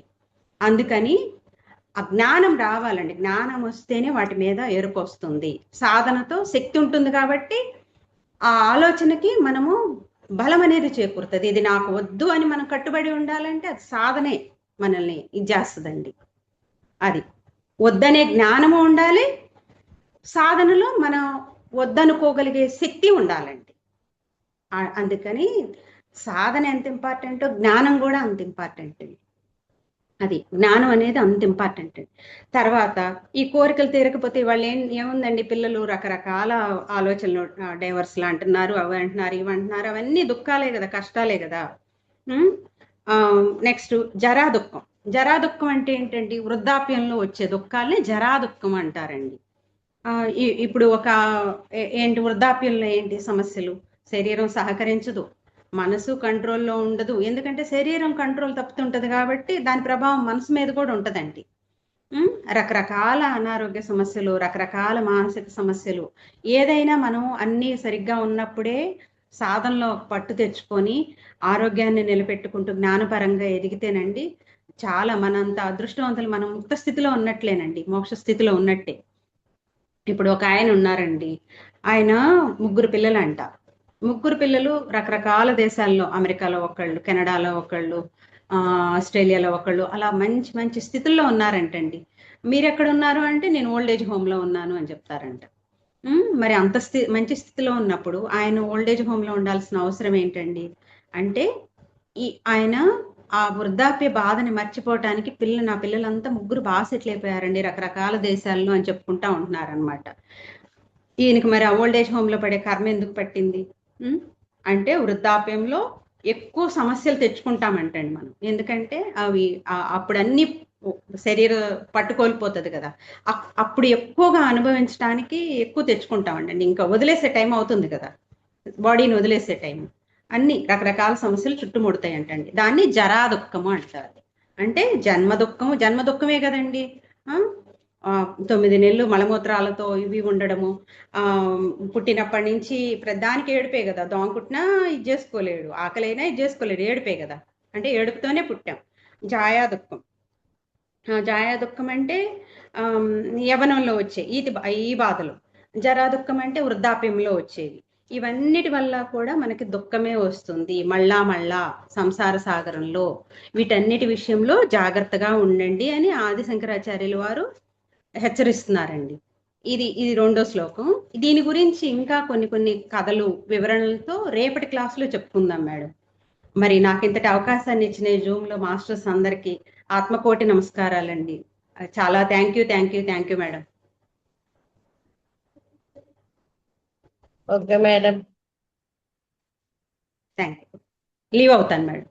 అందుకని ఆ జ్ఞానం రావాలండి. జ్ఞానం వస్తేనే వాటి మీద ఎరుపు వస్తుంది. సాధనతో శక్తి ఉంటుంది కాబట్టి ఆ ఆలోచనకి మనము బలం అనేది చేకూరుతుంది. ఇది నాకు వద్దు అని మనం కట్టుబడి ఉండాలంటే అది సాధనే మనల్ని ఇది చేస్తుందండి. అది వద్దనే జ్ఞానము ఉండాలి, సాధనలో మనం వద్దనుకోగలిగే శక్తి ఉండాలండి. అందుకని సాధన ఎంత ఇంపార్టెంటో జ్ఞానం కూడా అంత ఇంపార్టెంట్. అది జ్ఞానం అనేది అంత ఇంపార్టెంట్. తర్వాత ఈ కోరికలు తీరకపోతే వాళ్ళు ఏముందండి, పిల్లలు రకరకాల ఆలోచనలు, డైవర్స్లు అంటున్నారు, అవి అంటున్నారు, ఇవి అంటున్నారు, అవన్నీ దుఃఖాలే కదా, కష్టాలే కదా. నెక్స్ట్ జరా దుఃఖం. జరా దుఃఖం అంటే ఏంటండి? వృద్ధాప్యంలో వచ్చే దుఃఖాలని జరా దుఃఖం అంటారండి. ఇప్పుడు ఏంటి వృద్ధాప్యంలో ఏంటి సమస్యలు? శరీరం సహకరించదు, మనసు కంట్రోల్లో ఉండదు. ఎందుకంటే శరీరం కంట్రోల్ తప్పుతుంటది కాబట్టి దాని ప్రభావం మనసు మీద కూడా ఉంటదండి. రకరకాల అనారోగ్య సమస్యలు, రకరకాల మానసిక సమస్యలు. ఏదైనా మనం అన్నీ సరిగ్గా ఉన్నప్పుడే సాధనలో పట్టు తెచ్చుకొని ఆరోగ్యాన్ని నిలబెట్టుకుంటూ జ్ఞానపరంగా ఎదిగితేనండి చాలా మనంత అదృష్టవంతులు. మనం ముక్త స్థితిలో ఉన్నట్లేనండి, మోక్ష స్థితిలో ఉన్నట్టే. ఇప్పుడు ఒక ఆయన ఉన్నారండి, ఆయన 3 పిల్లలంట. 3 పిల్లలు రకరకాల దేశాల్లో, అమెరికాలో ఒకళ్ళు, కెనడాలో ఒకళ్ళు, ఆస్ట్రేలియాలో ఒకళ్ళు, అలా మంచి మంచి స్థితుల్లో ఉన్నారంటండి. మీరు ఎక్కడ ఉన్నారు అంటే నేను ఓల్డేజ్ హోమ్లో ఉన్నాను అని చెప్తారంట. మరి అంత మంచి స్థితిలో ఉన్నప్పుడు ఆయన ఓల్డేజ్ హోమ్లో ఉండాల్సిన అవసరం ఏంటండి? అంటే ఆయన ఆ వృద్ధాప్య బాధని మర్చిపోవటానికి నా పిల్లలంతా 3 బాగా సెటిల్ అయిపోయారండి రకరకాల దేశాల్లో అని చెప్పుకుంటా ఉంటున్నారనమాట. ఈయనకి మరి ఆ ఓల్డేజ్ హోమ్లో పడే కర్మ ఎందుకు పట్టింది అంటే వృద్ధాప్యంలో ఎక్కువ సమస్యలు తెచ్చుకుంటామంటండి మనం. ఎందుకంటే అవి అప్పుడు అన్ని శరీర పట్టుకోల్పోతుంది కదా, అప్పుడు ఎక్కువగా అనుభవించడానికి ఎక్కువ తెచ్చుకుంటామండి. ఇంకా వదిలేసే టైం అవుతుంది కదా. బాడీని వదిలేసే టైం అన్ని రకరకాల సమస్యలు చుట్టుముడతాయి అంటండి. దాన్ని జరా దుఃఖము అంటారు. అంటే జన్మ దుఃఖమే కదండి. ఆ 9 నెలలు మలమూత్రాలతో ఇవి ఉండడము, ఆ పుట్టినప్పటి నుంచి దానికి ఏడుపే కదా. దోమ కుట్టినా ఇది చేసుకోలేడు, ఆకలైనా ఇది చేసుకోలేడు, ఏడుపే కదా. అంటే ఏడుపుతోనే పుట్టాం. జాయా దుఃఖం. జాయా దుఃఖం అంటే యవ్వనంలో వచ్చే ఈ బాధలు. జరా దుఃఖం అంటే వృద్ధాప్యంలో వచ్చేది. ఇవన్నిటి వల్ల కూడా మనకి దుఃఖమే వస్తుంది మళ్ళా మళ్ళా సంసార సాగరంలో. వీటన్నిటి విషయంలో జాగ్రత్తగా ఉండండి అని ఆది శంకరాచార్యులు వారు హెచ్చరిస్తున్నారండి. ఇది రెండో శ్లోకం. దీని గురించి ఇంకా కొన్ని కొన్ని కథలు వివరణలతో రేపటి క్లాసులో చెప్పుకుందాం మేడం. మరి నాకు ఇంతటి అవకాశాన్ని ఇచ్చిన ఈ జూమ్ లో మాస్టర్స్ అందరికీ ఆత్మకోటి నమస్కారాలండి. చాలా thank you madam. Okay madam. Thank you. Leave అవుతాను మేడం.